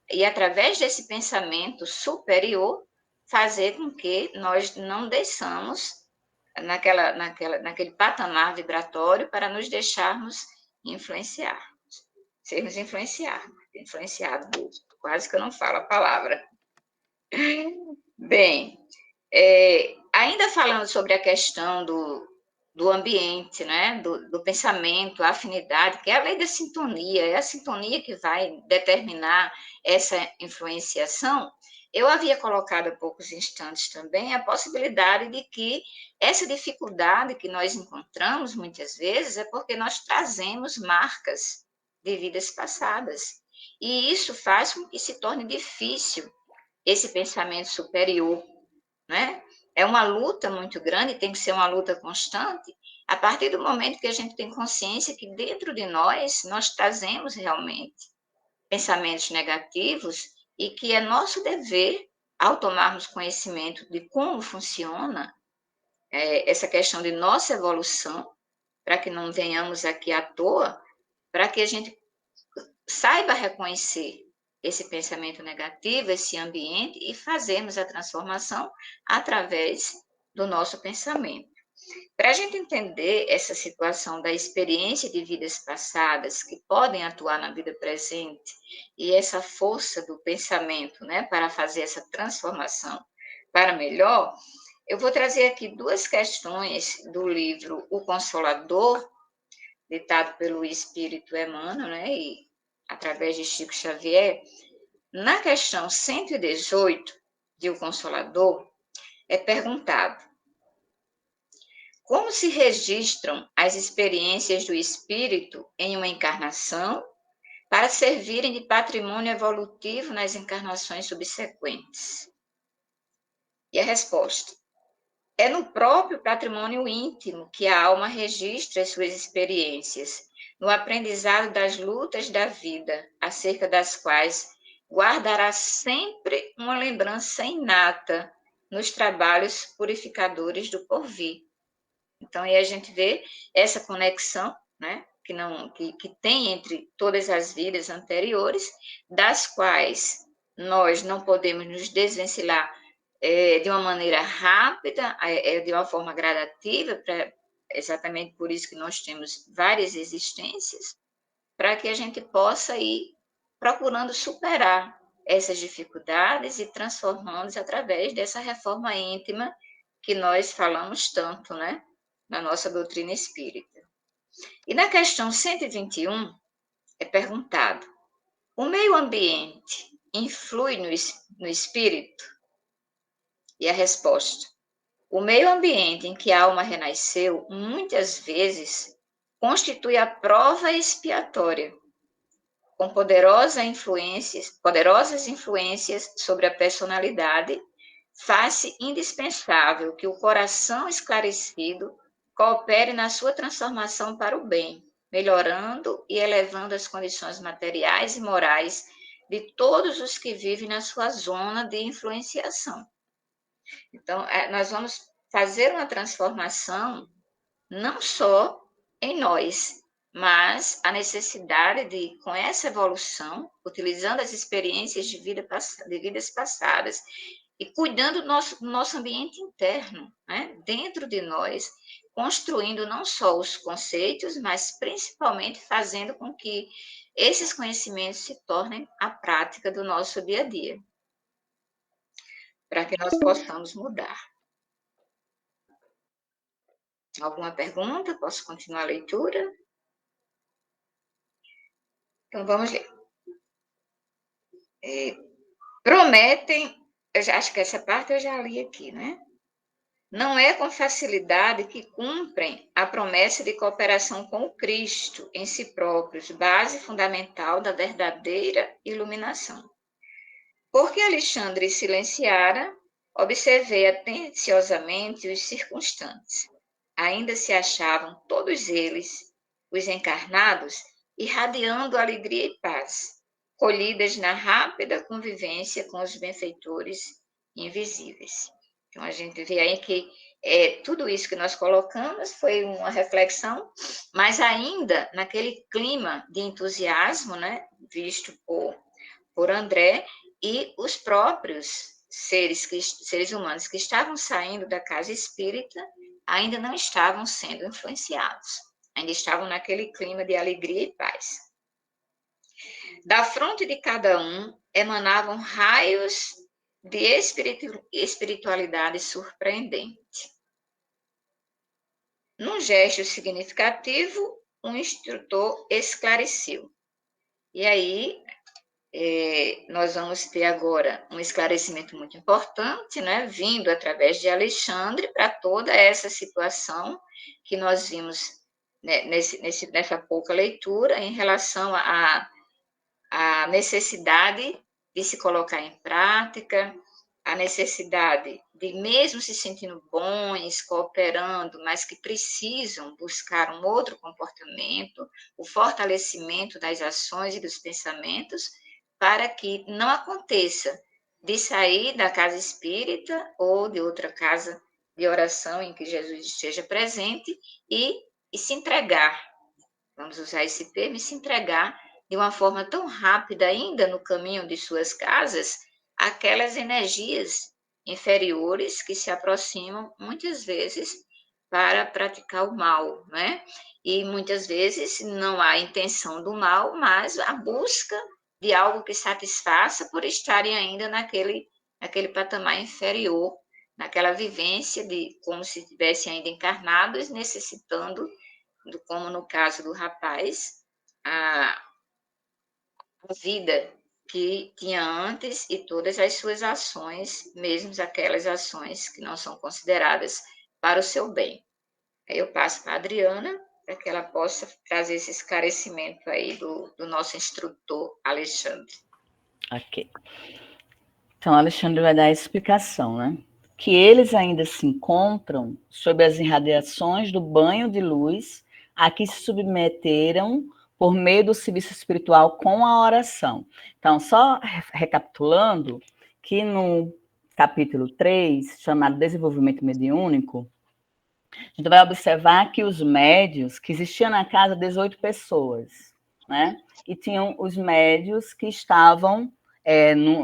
e, através desse pensamento superior, fazer com que nós não desçamos naquele patamar vibratório para nos deixarmos influenciar, sermos influenciados, quase que eu não falo a palavra. Bem, ainda falando sobre a questão do ambiente, né? do pensamento, a afinidade, que é a lei da sintonia, é a sintonia que vai determinar essa influenciação. Eu havia colocado há poucos instantes também a possibilidade de que essa dificuldade que nós encontramos muitas vezes é porque nós trazemos marcas de vidas passadas. E isso faz com que se torne difícil esse pensamento superior, né? É uma luta muito grande, tem que ser uma luta constante, a partir do momento que a gente tem consciência que dentro de nós trazemos realmente pensamentos negativos e que é nosso dever, ao tomarmos conhecimento de como funciona essa questão de nossa evolução, para que não venhamos aqui à toa, para que a gente saiba reconhecer esse pensamento negativo, esse ambiente, e fazermos a transformação através do nosso pensamento. Para a gente entender essa situação da experiência de vidas passadas que podem atuar na vida presente e essa força do pensamento, né, para fazer essa transformação para melhor, eu vou trazer aqui duas questões do livro O Consolador, ditado pelo Espírito Emmanuel, né, e através de Chico Xavier. Na questão 118 de O Consolador, é perguntado: como se registram as experiências do espírito em uma encarnação para servirem de patrimônio evolutivo nas encarnações subsequentes? E a resposta: é no próprio patrimônio íntimo que a alma registra as suas experiências, no aprendizado das lutas da vida, acerca das quais guardará sempre uma lembrança inata nos trabalhos purificadores do porvir. Então, aí a gente vê essa conexão, né, que tem entre todas as vidas anteriores, das quais nós não podemos nos desvencilhar de uma maneira rápida, de uma forma gradativa, exatamente por isso que nós temos várias existências, para que a gente possa ir procurando superar essas dificuldades e transformando-as através dessa reforma íntima que nós falamos tanto, né, na nossa doutrina espírita. E na questão 121, é perguntado: o meio ambiente influi no espírito? E a resposta: o meio ambiente em que a alma renasceu, muitas vezes, constitui a prova expiatória, com poderosas influências sobre a personalidade, faz-se indispensável que o coração esclarecido coopere na sua transformação para o bem, melhorando e elevando as condições materiais e morais de todos os que vivem na sua zona de influenciação. Então, nós vamos fazer uma transformação não só em nós, mas a necessidade de, com essa evolução, utilizando as experiências de vidas passadas e cuidando do nosso ambiente interno, né, dentro de nós, construindo não só os conceitos, mas principalmente fazendo com que esses conhecimentos se tornem a prática do nosso dia a dia, para que nós possamos mudar. Alguma pergunta? Posso continuar a leitura? Então, vamos ler. Prometem, acho que essa parte eu já li aqui, né? Não é com facilidade que cumprem a promessa de cooperação com o Cristo em si próprios, base fundamental da verdadeira iluminação. Porque Alexandre silenciara, observei atenciosamente os circunstantes. Ainda se achavam todos eles, os encarnados, irradiando alegria e paz, colhidas na rápida convivência com os benfeitores invisíveis. Então, a gente vê aí que tudo isso que nós colocamos foi uma reflexão, mas ainda naquele clima de entusiasmo, né, visto por André, e os próprios seres humanos que estavam saindo da casa espírita ainda não estavam sendo influenciados, ainda estavam naquele clima de alegria e paz. Da fronte de cada um emanavam raios de espiritualidade surpreendente. Num gesto significativo, um instrutor esclareceu. E aí, nós vamos ter agora um esclarecimento muito importante, né, vindo através de Alexandre para toda essa situação que nós vimos, né, nessa pouca leitura em relação à necessidade de se colocar em prática, a necessidade de, mesmo se sentindo bons, cooperando, mas que precisam buscar um outro comportamento, o fortalecimento das ações e dos pensamentos, para que não aconteça de sair da casa espírita ou de outra casa de oração em que Jesus esteja presente e se entregar. Vamos usar esse termo, e se entregar de uma forma tão rápida ainda no caminho de suas casas, aquelas energias inferiores que se aproximam muitas vezes para praticar o mal, né? E muitas vezes não há intenção do mal, mas a busca de algo que satisfaça por estarem ainda naquele patamar inferior, naquela vivência de como se estivessem ainda encarnados, necessitando, como no caso do rapaz, a vida que tinha antes e todas as suas ações, mesmo aquelas ações que não são consideradas para o seu bem. Aí eu passo para a Adriana, para que ela possa trazer esse esclarecimento aí do nosso instrutor, Alexandre. Ok. Então, Alexandre vai dar a explicação, né? Que eles ainda se encontram sob as irradiações do banho de luz a que se submeteram por meio do serviço espiritual com a oração. Então, só recapitulando, que no capítulo 3, chamado Desenvolvimento Mediúnico, a gente vai observar que os médios, que existiam na casa 18 pessoas, né? E tinham os médios que estavam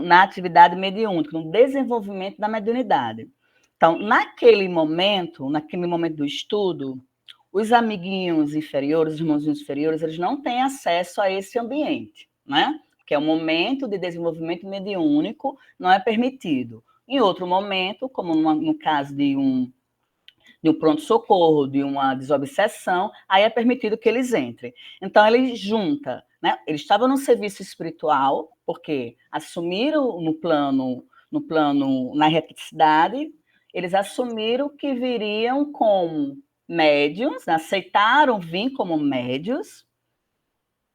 na atividade mediúnica, no desenvolvimento da mediunidade. Então, naquele momento do estudo, os amiguinhos inferiores, os irmãozinhos inferiores, eles não têm acesso a esse ambiente, né? Que é um momento de desenvolvimento mediúnico, não é permitido. Em outro momento, como no caso de um pronto-socorro, de uma desobsessão, aí é permitido que eles entrem. Então, ele junta, né? Eles estavam no serviço espiritual, porque assumiram na erraticidade, eles assumiram que viriam como médiuns, aceitaram vir como médiuns,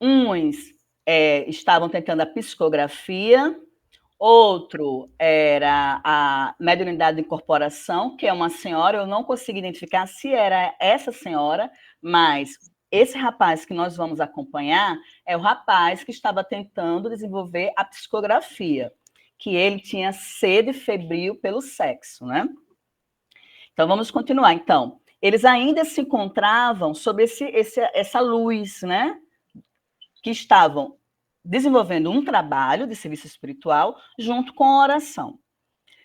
uns estavam tentando a psicografia, outro era a mediunidade de incorporação, que é uma senhora, eu não consegui identificar se era essa senhora, mas esse rapaz que nós vamos acompanhar é o rapaz que estava tentando desenvolver a psicografia, que ele tinha sede febril pelo sexo, né? Então, vamos continuar. Então, eles ainda se encontravam sob essa luz, né? Que estavam desenvolvendo um trabalho de serviço espiritual junto com a oração.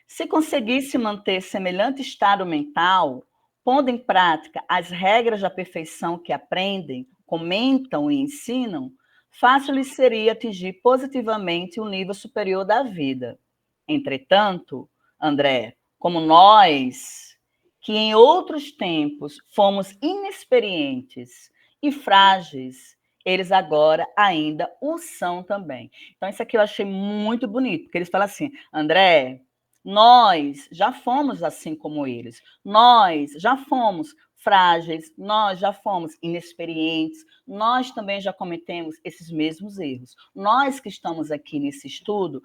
Se conseguisse manter semelhante estado mental, pondo em prática as regras da perfeição que aprendem, comentam e ensinam, fácil lhes seria atingir positivamente o nível superior da vida. Entretanto, André, como nós, que em outros tempos fomos inexperientes e frágeis, eles agora ainda o são também. Então, isso aqui eu achei muito bonito, porque eles falam assim, André, nós já fomos assim como eles, nós já fomos frágeis, nós já fomos inexperientes, nós também já cometemos esses mesmos erros. Nós que estamos aqui nesse estudo,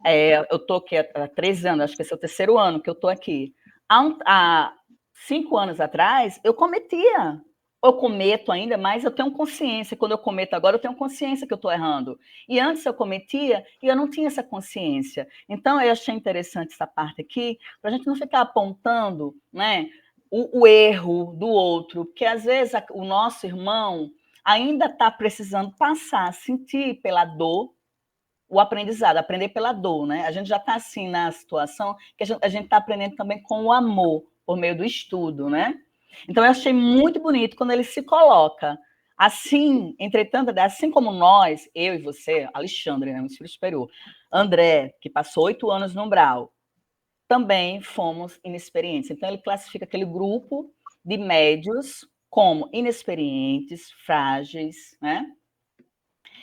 eu estou aqui há 3 anos, acho que esse é o 3º ano que eu estou aqui. Há 5 anos atrás, eu cometo ainda, mas eu tenho consciência. Quando eu cometo agora, eu tenho consciência que eu estou errando. E antes eu cometia e eu não tinha essa consciência. Então, eu achei interessante essa parte aqui, para a gente não ficar apontando, né, o erro do outro, porque às vezes o nosso irmão ainda está precisando passar, sentir pela dor, o aprendizado, aprender pela dor, né? A gente já está assim na situação que a gente está aprendendo também com o amor, por meio do estudo, né? Então, eu achei muito bonito quando ele se coloca assim, entretanto, assim como nós, eu e você, Alexandre, né, um espírito superior, André, que passou 8 anos no umbral, também fomos inexperientes. Então, ele classifica aquele grupo de médios como inexperientes, frágeis, né?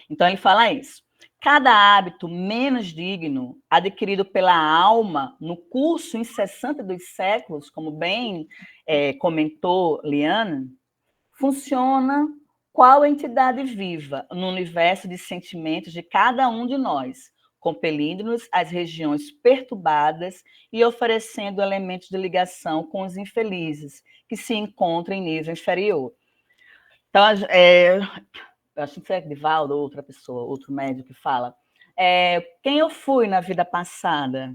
Então, ele fala isso. Cada hábito menos digno, adquirido pela alma no curso incessante dos séculos, como bem comentou Liane, funciona qual entidade viva no universo de sentimentos de cada um de nós, compelindo-nos às regiões perturbadas e oferecendo elementos de ligação com os infelizes, que se encontram em nível inferior. Então, eu acho que é Divaldo ou outra pessoa, outro médico que fala, quem eu fui na vida passada?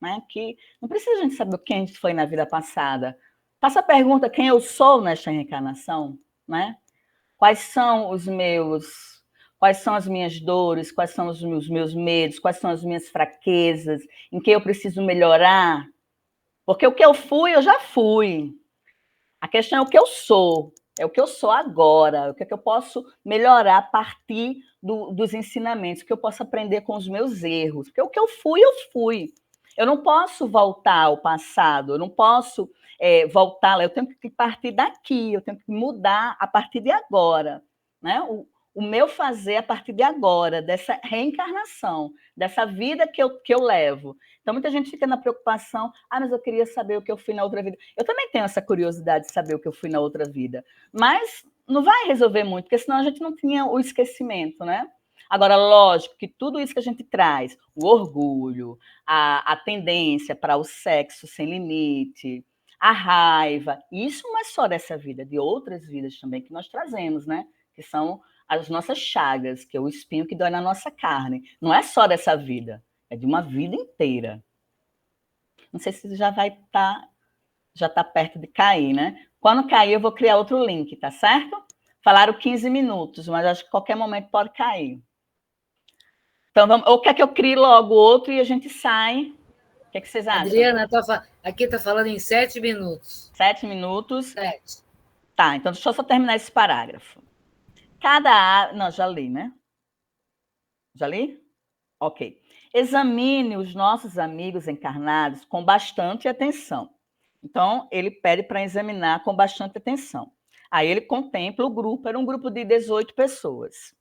né? Que não precisa a gente saber quem a gente foi na vida passada. Faça a pergunta, quem eu sou nesta reencarnação, né? Quais são as minhas dores, quais são os meus medos, quais são as minhas fraquezas, em que eu preciso melhorar? Porque o que eu fui, eu já fui. A questão é o que eu sou, é o que eu sou agora, o que é que eu posso melhorar a partir dos ensinamentos, o que eu posso aprender com os meus erros. Porque o que eu fui, eu fui. Eu não posso voltar ao passado, eu não posso voltar lá, eu tenho que partir daqui, eu tenho que mudar a partir de agora. Né? O meu fazer a partir de agora, dessa reencarnação, dessa vida que eu levo. Então, muita gente fica na preocupação, mas eu queria saber o que eu fui na outra vida. Eu também tenho essa curiosidade de saber o que eu fui na outra vida, mas não vai resolver muito, porque senão a gente não tinha o esquecimento, né? Agora, lógico que tudo isso que a gente traz, o orgulho, a tendência para o sexo sem limite, a raiva, isso não é só dessa vida, de outras vidas também que nós trazemos, né? Que são as nossas chagas, que é o espinho que dói na nossa carne. Não é só dessa vida, é de uma vida inteira. Não sei se já tá perto de cair, né? Quando cair, eu vou criar outro link, tá certo? Falaram 15 minutos, mas acho que qualquer momento pode cair. Então, vamos, ou quer que eu crie logo outro e a gente sai? O que vocês acham? Adriana, aqui está falando em 7 minutos. 7 minutos? 7. Tá, então deixa eu só terminar esse parágrafo. Não, já li, né? Já li? Ok. Examine os nossos amigos encarnados com bastante atenção. Então, ele pede para examinar com bastante atenção. Aí ele contempla o grupo, era um grupo de 18 pessoas.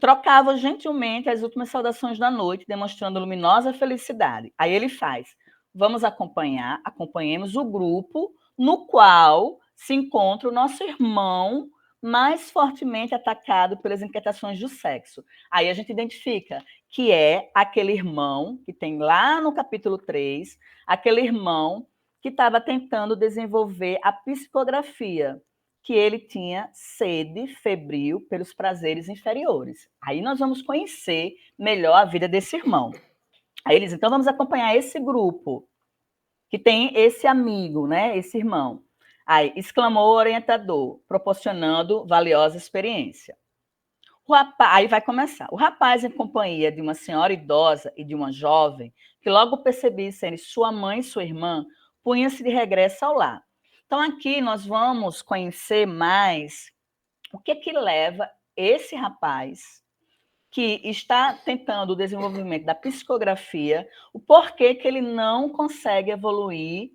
Trocava gentilmente as últimas saudações da noite, demonstrando luminosa felicidade. Aí ele faz: vamos acompanhemos o grupo no qual se encontra o nosso irmão mais fortemente atacado pelas inquietações do sexo. Aí a gente identifica que é aquele irmão que tem lá no capítulo 3, aquele irmão que estava tentando desenvolver a psicografia, que ele tinha sede febril pelos prazeres inferiores. Aí nós vamos conhecer melhor a vida desse irmão. Aí eles, então vamos acompanhar esse grupo, que tem esse amigo, né, esse irmão. Aí, exclamou o orientador, proporcionando valiosa experiência. Aí vai começar. O rapaz, em companhia de uma senhora idosa e de uma jovem, que logo percebi serem sua mãe e sua irmã, punha-se de regresso ao lar. Então, aqui nós vamos conhecer mais o que leva esse rapaz, que está tentando o desenvolvimento da psicografia, o porquê que ele não consegue evoluir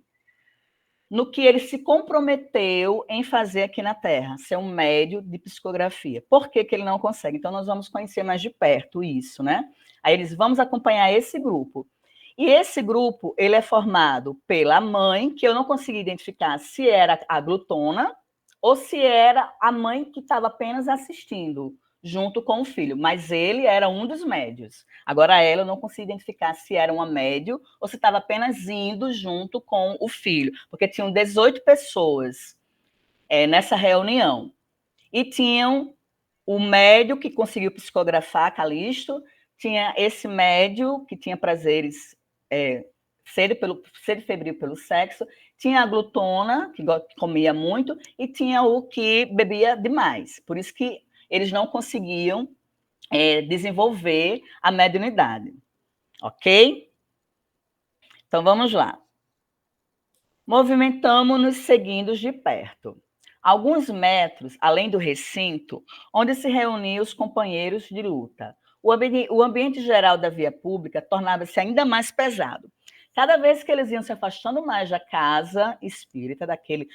no que ele se comprometeu em fazer aqui na Terra, ser um médio de psicografia. Por que ele não consegue? Então, nós vamos conhecer mais de perto isso, né? Aí eles vamos acompanhar esse grupo. E esse grupo, ele é formado pela mãe, que eu não consegui identificar se era a glutona ou se era a mãe que estava apenas assistindo, junto com o filho, mas ele era um dos médios. Agora ela eu não consigo identificar se era uma médio ou se estava apenas indo junto com o filho, porque tinham 18 pessoas nessa reunião. E tinham o médio que conseguiu psicografar, Calixto, tinha esse médio que tinha prazeres, sede febril pelo sexo, tinha a glutona, que comia muito, e tinha o que bebia demais. Por isso que eles não conseguiam desenvolver a mediunidade. Ok? Então, vamos lá. Movimentamos-nos seguindo de perto. Alguns metros além do recinto, onde se reuniam os companheiros de luta. O ambiente geral da via pública tornava-se ainda mais pesado. Cada vez que eles iam se afastando mais da casa espírita,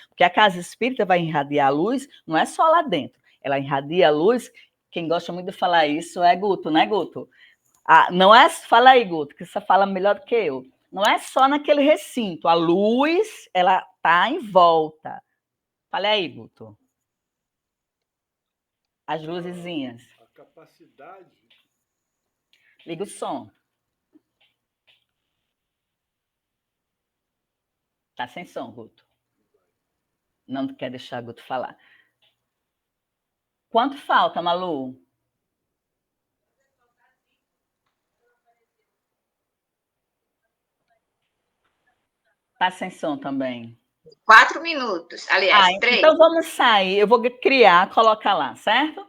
porque a casa espírita vai irradiar a luz, não é só lá dentro, ela irradia a luz. Quem gosta muito de falar isso é Guto, né, Guto? Não é, fala aí, Guto, que você fala melhor do que eu. Não é só naquele recinto, a luz, ela está em volta. Fala aí, Guto. As luzezinhas. A capacidade. Liga o som. Tá sem som, Guto. Não quer deixar Guto falar. Quanto falta, Malu? Tá sem som também. 4 minutos, aliás, 3. Então vamos sair. Eu vou criar, colocar lá, certo?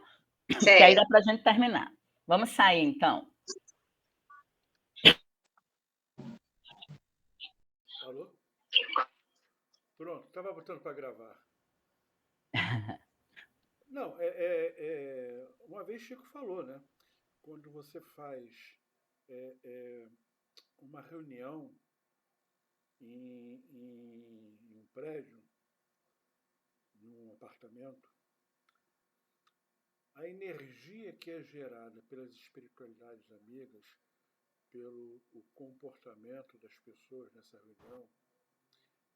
Certo. Que aí dá para a gente terminar. Vamos sair, então. Alô? Pronto, estava botando para gravar. Não, uma vez Chico falou, né? Quando você faz uma reunião em um prédio, num apartamento, a energia que é gerada pelas espiritualidades amigas, pelo o comportamento das pessoas nessa reunião,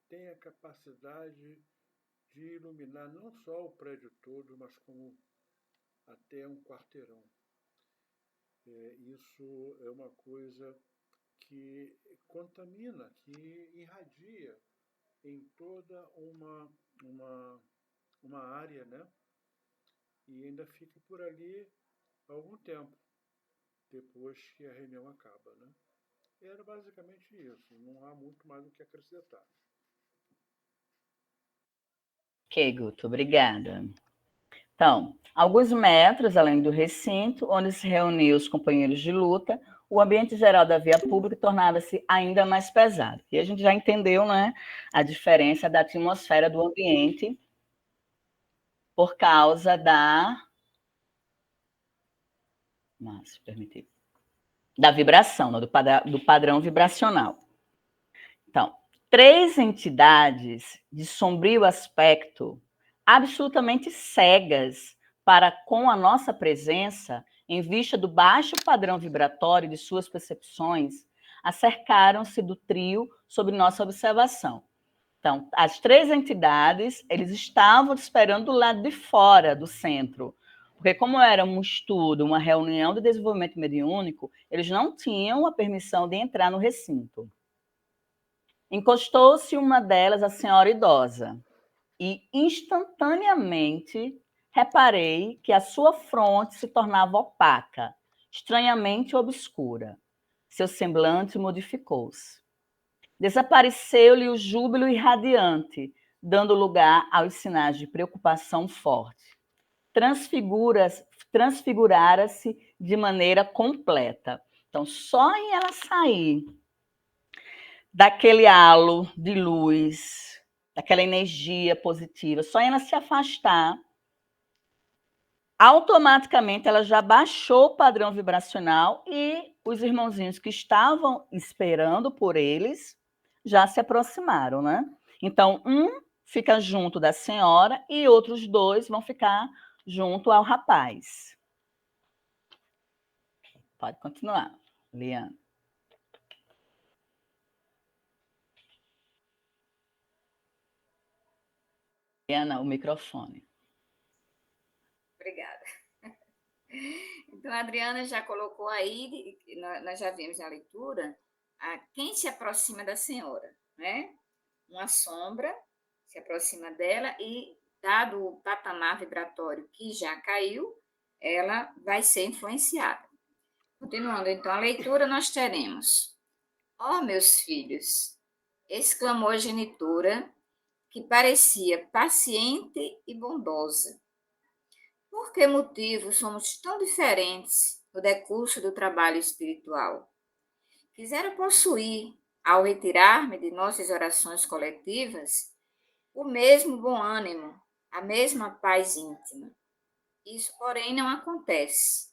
tem a capacidade de iluminar não só o prédio todo, mas como até um quarteirão. Isso é uma coisa que contamina, que irradia em toda uma área, né? E ainda fica por ali algum tempo, depois que a reunião acaba, né? Era basicamente isso, não há muito mais o que acrescentar. Ok, Guto, obrigada. Então, alguns metros além do recinto, onde se reuniam os companheiros de luta, o ambiente geral da via pública tornava-se ainda mais pesado. E a gente já entendeu, né, a diferença da atmosfera do ambiente por causa da vibração, né, do padrão vibracional. Então, 3 entidades de sombrio aspecto, absolutamente cegas para com a nossa presença, em vista do baixo padrão vibratório de suas percepções, acercaram-se do trio sob nossa observação. Então, as 3 entidades, eles estavam esperando do lado de fora do centro, porque como era um estudo, uma reunião de desenvolvimento mediúnico, eles não tinham a permissão de entrar no recinto. Encostou-se uma delas, a senhora idosa, e instantaneamente reparei que a sua fronte se tornava opaca, estranhamente obscura. Seu semblante modificou-se. Desapareceu-lhe o júbilo irradiante, dando lugar aos sinais de preocupação forte. Transfigurara-se de maneira completa. Então, só em ela sair daquele halo de luz, daquela energia positiva, só em ela se afastar, automaticamente ela já baixou o padrão vibracional e os irmãozinhos que estavam esperando por eles já se aproximaram, né? Então, um fica junto da senhora e outros 2 vão ficar junto ao rapaz. Pode continuar, Liana. Liana, o microfone. Obrigada. Então, a Adriana já colocou aí, nós já vimos na leitura, quem se aproxima da senhora, né? Uma sombra se aproxima dela e, dado o patamar vibratório que já caiu, ela vai ser influenciada. Continuando, então, a leitura, nós teremos: ó, meus filhos, exclamou a genitora, que parecia paciente e bondosa. Por que motivo somos tão diferentes no decurso do trabalho espiritual? Quisera possuir, ao retirar-me de nossas orações coletivas, o mesmo bom ânimo, a mesma paz íntima. Isso, porém, não acontece.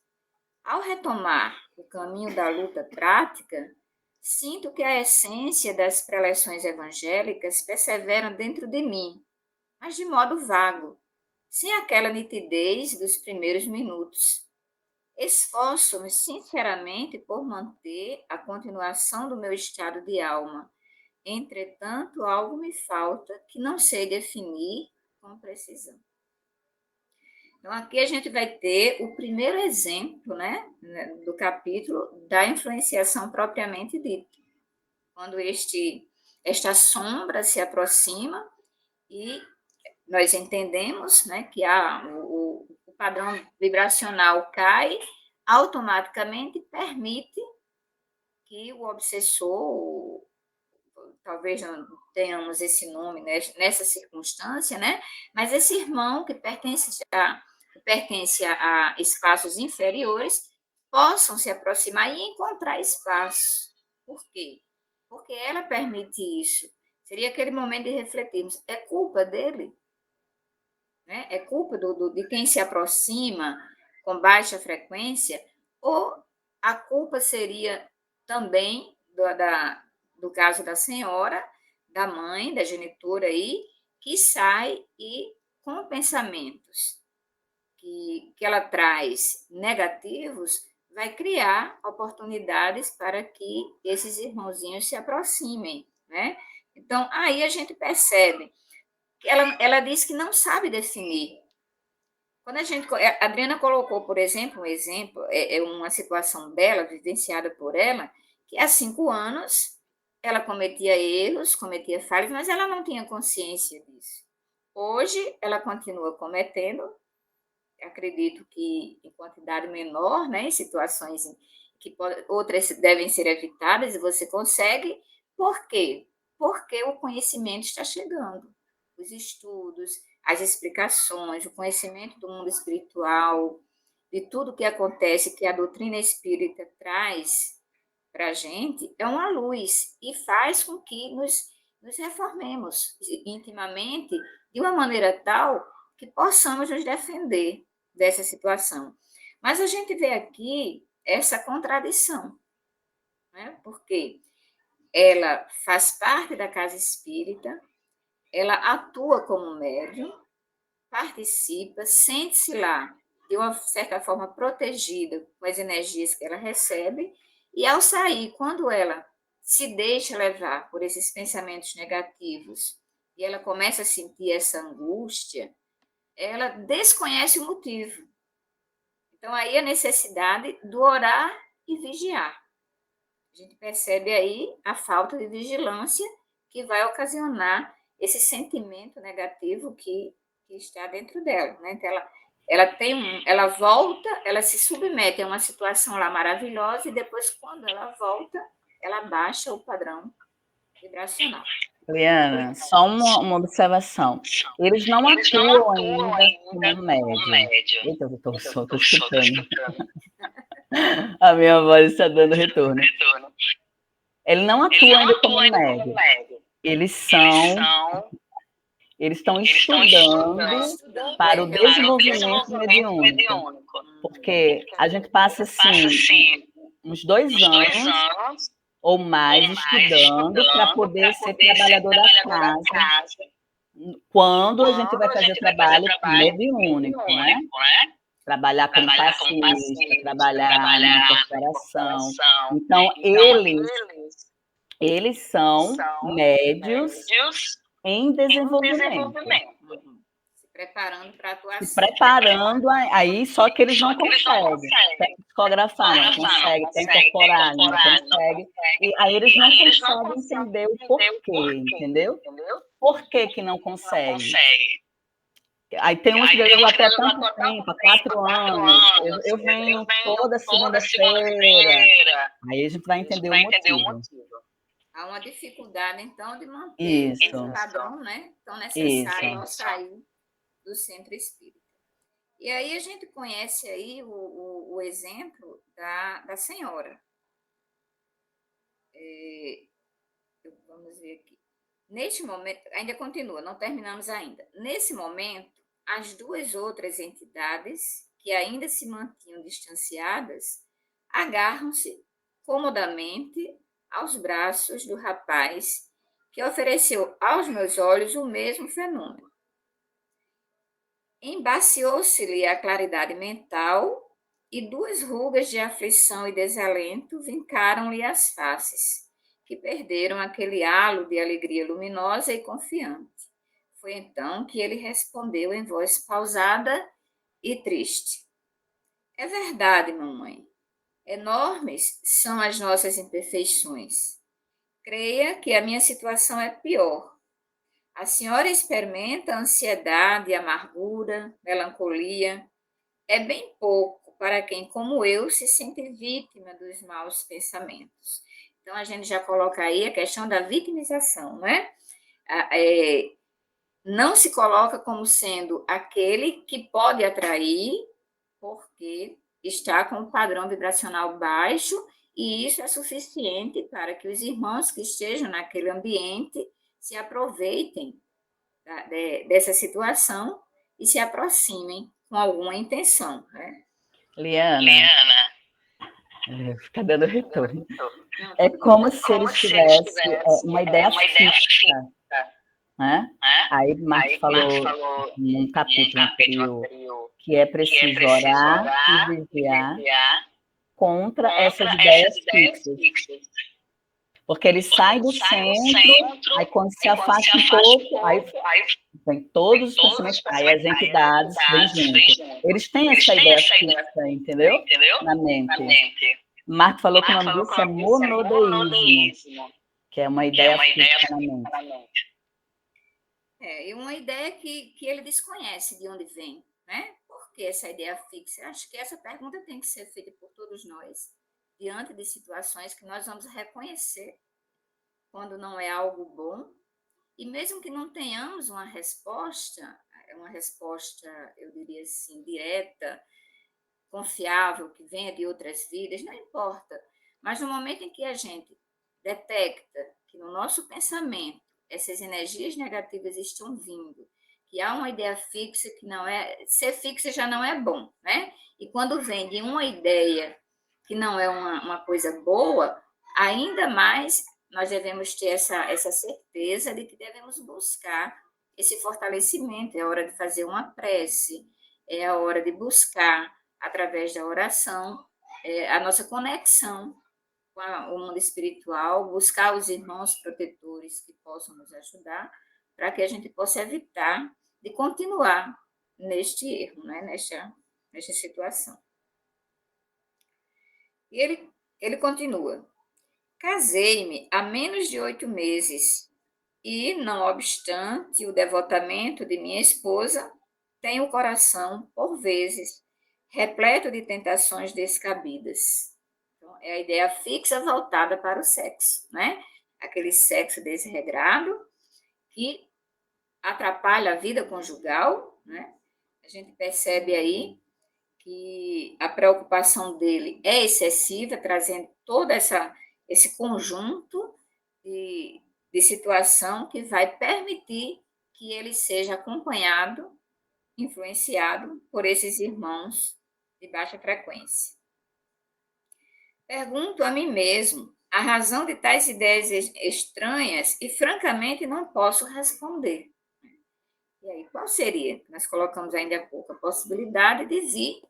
Ao retomar o caminho da luta prática, sinto que a essência das preleções evangélicas persevera dentro de mim, mas de modo vago, sem aquela nitidez dos primeiros minutos. Esforço-me sinceramente por manter a continuação do meu estado de alma. Entretanto, algo me falta que não sei definir com precisão. Então, aqui a gente vai ter o primeiro exemplo, né, do capítulo da influenciação propriamente dita. Quando esta sombra se aproxima e nós entendemos, né, que o padrão vibracional cai, automaticamente permite que o obsessor, talvez tenhamos esse nome nessa circunstância, né? Mas esse irmão que pertence a espaços inferiores possam se aproximar e encontrar espaço. Por quê? Porque ela permite isso. Seria aquele momento de refletirmos. É culpa dele? Né? É culpa de quem se aproxima com baixa frequência? Ou a culpa seria também do caso da senhora, da mãe, da genitora aí, que sai e com pensamentos que ela traz negativos, vai criar oportunidades para que esses irmãozinhos se aproximem, né? Então, aí a gente percebe que ela diz que não sabe definir. Quando a Adriana colocou, por exemplo, é uma situação dela, vivenciada por ela, que há 5 anos ela cometia erros, cometia falhas, mas ela não tinha consciência disso. Hoje, ela continua cometendo, acredito que em quantidade menor, né, em situações que outras devem ser evitadas, e você consegue. Por quê? Porque o conhecimento está chegando. Os estudos, as explicações, o conhecimento do mundo espiritual, de tudo que acontece, que a doutrina espírita traz para a gente, é uma luz e faz com que nos reformemos intimamente de uma maneira tal que possamos nos defender dessa situação. Mas a gente vê aqui essa contradição, né? Porque ela faz parte da casa espírita, ela atua como médium, participa, sente-se lá de uma certa forma protegida com as energias que ela recebe, e ao sair, quando ela se deixa levar por esses pensamentos negativos e ela começa a sentir essa angústia, ela desconhece o motivo. Então, aí a necessidade do orar e vigiar. A gente percebe aí a falta de vigilância que vai ocasionar esse sentimento negativo que está dentro dela, né? Então, ela volta, ela se submete a uma situação lá maravilhosa e depois, quando ela volta, ela baixa o padrão vibracional. Liana, só uma observação. Eles não atuam ainda como médium. Eita, eu estou escutando. A minha voz está dando retorno. Ele não atua ainda como médium. Eles estão estudando para o desenvolvimento mediúnico. Porque a gente passa, assim, uns 2 anos ou mais estudando para poder ser trabalhador da casa. Quando a gente vai fazer trabalho mediúnico, né? Trabalhar como passista, trabalhar na corporação. Então, eles são médios em desenvolvimento. Se preparando para a atuação. Se preparando, aí só que eles não conseguem psicografar, não conseguem, incorporar, não conseguem. E aí eles não conseguem entender o porquê, entendeu? Por que não consegue? Aí tem uns que eu até há tanto tempo, há 4 anos, eu venho toda segunda-feira. Aí a gente vai entender o motivo. Há uma dificuldade, então, de manter esse padrão, né, tão necessário ao sair do centro espírita. E aí a gente conhece aí o exemplo da senhora. Vamos ver aqui. Neste momento, ainda continua, não terminamos ainda. Nesse momento, as 2 outras entidades que ainda se mantinham distanciadas agarram-se comodamente aos braços do rapaz que ofereceu aos meus olhos o mesmo fenômeno. Embaciou-se-lhe a claridade mental e 2 rugas de aflição e desalento vincaram-lhe as faces, que perderam aquele halo de alegria luminosa e confiante. Foi então que ele respondeu em voz pausada e triste. É verdade, mamãe. Enormes são as nossas imperfeições. Creia que a minha situação é pior. A senhora experimenta ansiedade, amargura, melancolia. É bem pouco para quem, como eu, se sente vítima dos maus pensamentos. Então, a gente já coloca aí a questão da vitimização, né? não se coloca como sendo aquele que pode atrair, porque está com um padrão vibracional baixo, e isso é suficiente para que os irmãos que estejam naquele ambiente se aproveitem dessa situação e se aproximem com alguma intenção. Né? Liana, fica dando retorno. É como se eles tivessem uma ideia fixa, né? Aí Marcos falou num capítulo anterior que é preciso orar e vigiar contra essas ideias fixas. Porque ele sai do centro, aí quando se afasta um pouco, aí vem todos os pensamentos, aí as entidades vêm junto. Eles têm essa ideia fixa, entendeu? Na mente. Marco falou que o nome disso é monodeísmo, que é uma ideia fixa na mente. E uma ideia que ele desconhece de onde vem, né? Por que essa ideia fixa? Acho que essa pergunta tem que ser feita por todos nós, diante de situações que nós vamos reconhecer quando não é algo bom, e mesmo que não tenhamos uma resposta, eu diria assim, direta, confiável, que venha de outras vidas, não importa. Mas no momento em que a gente detecta que no nosso pensamento essas energias negativas estão vindo, que há uma ideia fixa que não é... Ser fixa já não é bom, né? E quando vem de uma ideia que não é uma coisa boa, ainda mais nós devemos ter essa certeza de que devemos buscar esse fortalecimento. É a hora de fazer uma prece, é a hora de buscar, através da oração, a nossa conexão com o mundo espiritual, buscar os irmãos protetores que possam nos ajudar, para que a gente possa evitar de continuar neste erro, né? nesta situação. E ele continua: casei-me há menos de 8 meses e, não obstante o devotamento de minha esposa, tenho o coração, por vezes, repleto de tentações descabidas. Então, é a ideia fixa voltada para o sexo, né? Aquele sexo desregrado que atrapalha a vida conjugal, né? A gente percebe aí que a preocupação dele é excessiva, trazendo todo esse conjunto de situação que vai permitir que ele seja acompanhado, influenciado por esses irmãos de baixa frequência. Pergunto a mim mesmo a razão de tais ideias estranhas e, francamente, não posso responder. E aí, qual seria? Nós colocamos ainda há pouco a possibilidade de vir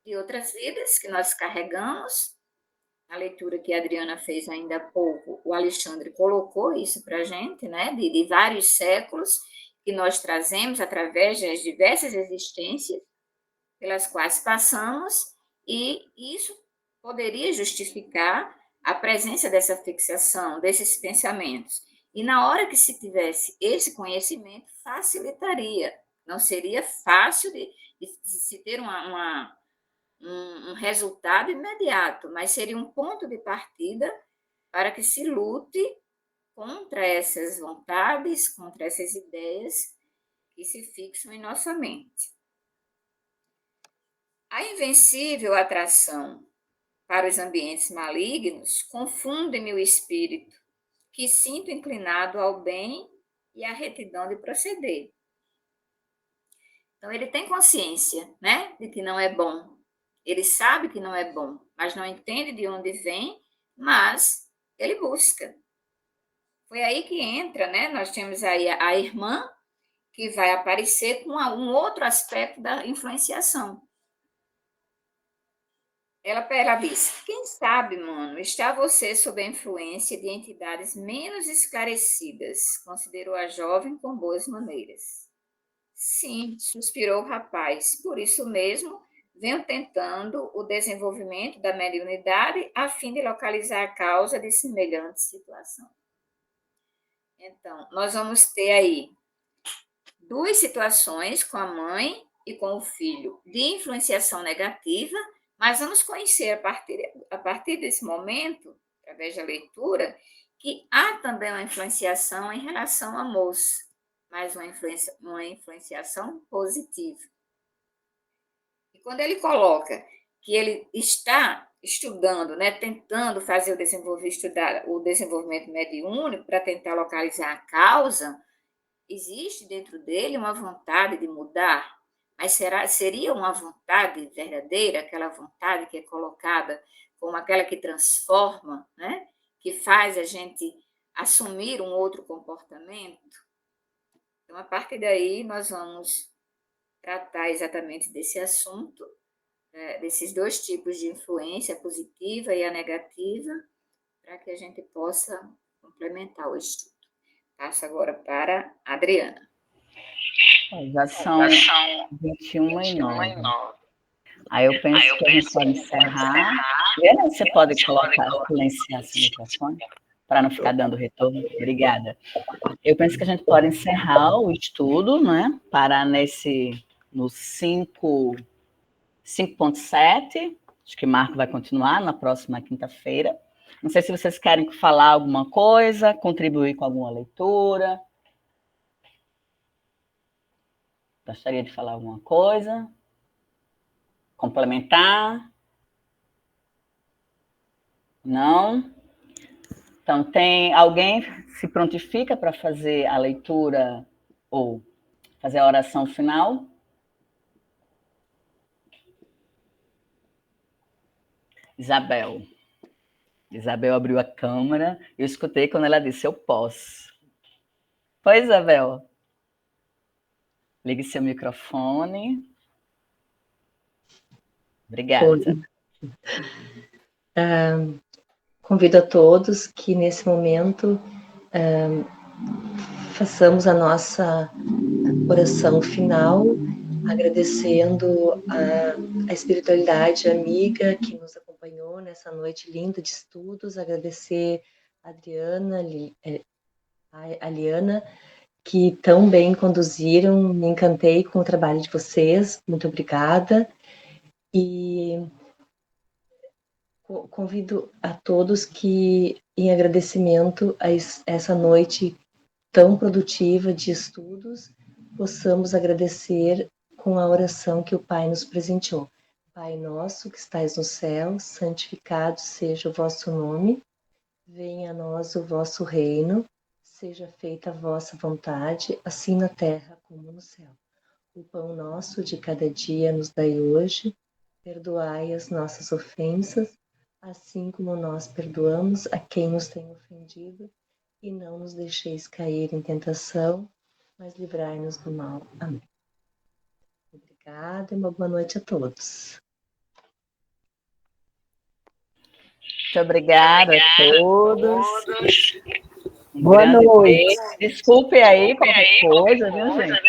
de outras vidas que nós carregamos. A leitura que a Adriana fez ainda há pouco, o Alexandre colocou isso para a gente, né? De vários séculos que nós trazemos através das diversas existências pelas quais passamos, e isso poderia justificar a presença dessa fixação, desses pensamentos. E na hora que se tivesse esse conhecimento, facilitaria. Não seria fácil de se ter um resultado imediato, mas seria um ponto de partida para que se lute contra essas vontades, contra essas ideias que se fixam em nossa mente. A invencível atração para os ambientes malignos confunde-me o espírito, que sinto inclinado ao bem e à retidão de proceder. Então, ele tem consciência, né, de que não é bom. Ele sabe que não é bom, mas não entende de onde vem, mas ele busca. Foi aí que entra, né? Nós temos aí a irmã, que vai aparecer com um outro aspecto da influenciação. Ela diz: quem sabe, mano, está você sob a influência de entidades menos esclarecidas, considerou a jovem com boas maneiras. Sim, suspirou o rapaz, por isso mesmo venho tentando o desenvolvimento da mediunidade a fim de localizar a causa de semelhante situação. Então, nós vamos ter aí 2 situações com a mãe e com o filho de influenciação negativa, mas vamos conhecer a partir desse momento, através da leitura, que há também uma influenciação em relação à moça, mas uma influenciação positiva. E quando ele coloca que ele está estudando, né, tentando fazer o desenvolvimento mediúnico para tentar localizar a causa, existe dentro dele uma vontade de mudar, mas seria uma vontade verdadeira, aquela vontade que é colocada como aquela que transforma, né, que faz a gente assumir um outro comportamento? Então, a partir daí, nós vamos tratar exatamente desse assunto, desses dois tipos de influência, a positiva e a negativa, para que a gente possa complementar o estudo. Passo agora para a Adriana. Já são 21h09. Aí eu penso que a gente pode encerrar. Adriana, você pode silenciar seu microfone para não ficar dando retorno? Obrigada. Eu penso que a gente pode encerrar o estudo, né? Parar no 5.7. Acho que Marco vai continuar na próxima quinta-feira. Não sei se vocês querem falar alguma coisa, contribuir com alguma leitura. Gostaria de falar alguma coisa? Complementar? Não? Então, tem alguém se prontifica para fazer a leitura ou fazer a oração final? Isabel. Isabel abriu a câmera. Eu escutei quando ela disse, eu posso. Pois, Isabel. Ligue seu microfone. Obrigada, Isabel. Convido a todos que, nesse momento, façamos a nossa oração final, agradecendo a espiritualidade amiga que nos acompanhou nessa noite linda de estudos, agradecer a Adriana, a Liana, que tão bem conduziram, me encantei com o trabalho de vocês, muito obrigada, e convido a todos que, em agradecimento a essa noite tão produtiva de estudos, possamos agradecer com a oração que o Pai nos presenteou. Pai nosso que estais no céu, santificado seja o vosso nome, venha a nós o vosso reino, seja feita a vossa vontade, assim na terra como no céu. O pão nosso de cada dia nos dai hoje, perdoai as nossas ofensas, assim como nós perdoamos a quem nos tem ofendido, e não nos deixeis cair em tentação, mas livrai-nos do mal. Amém. Obrigada e uma boa noite a todos. Muito obrigada a todos. Boa noite. Desculpe aí qualquer coisa, viu, gente?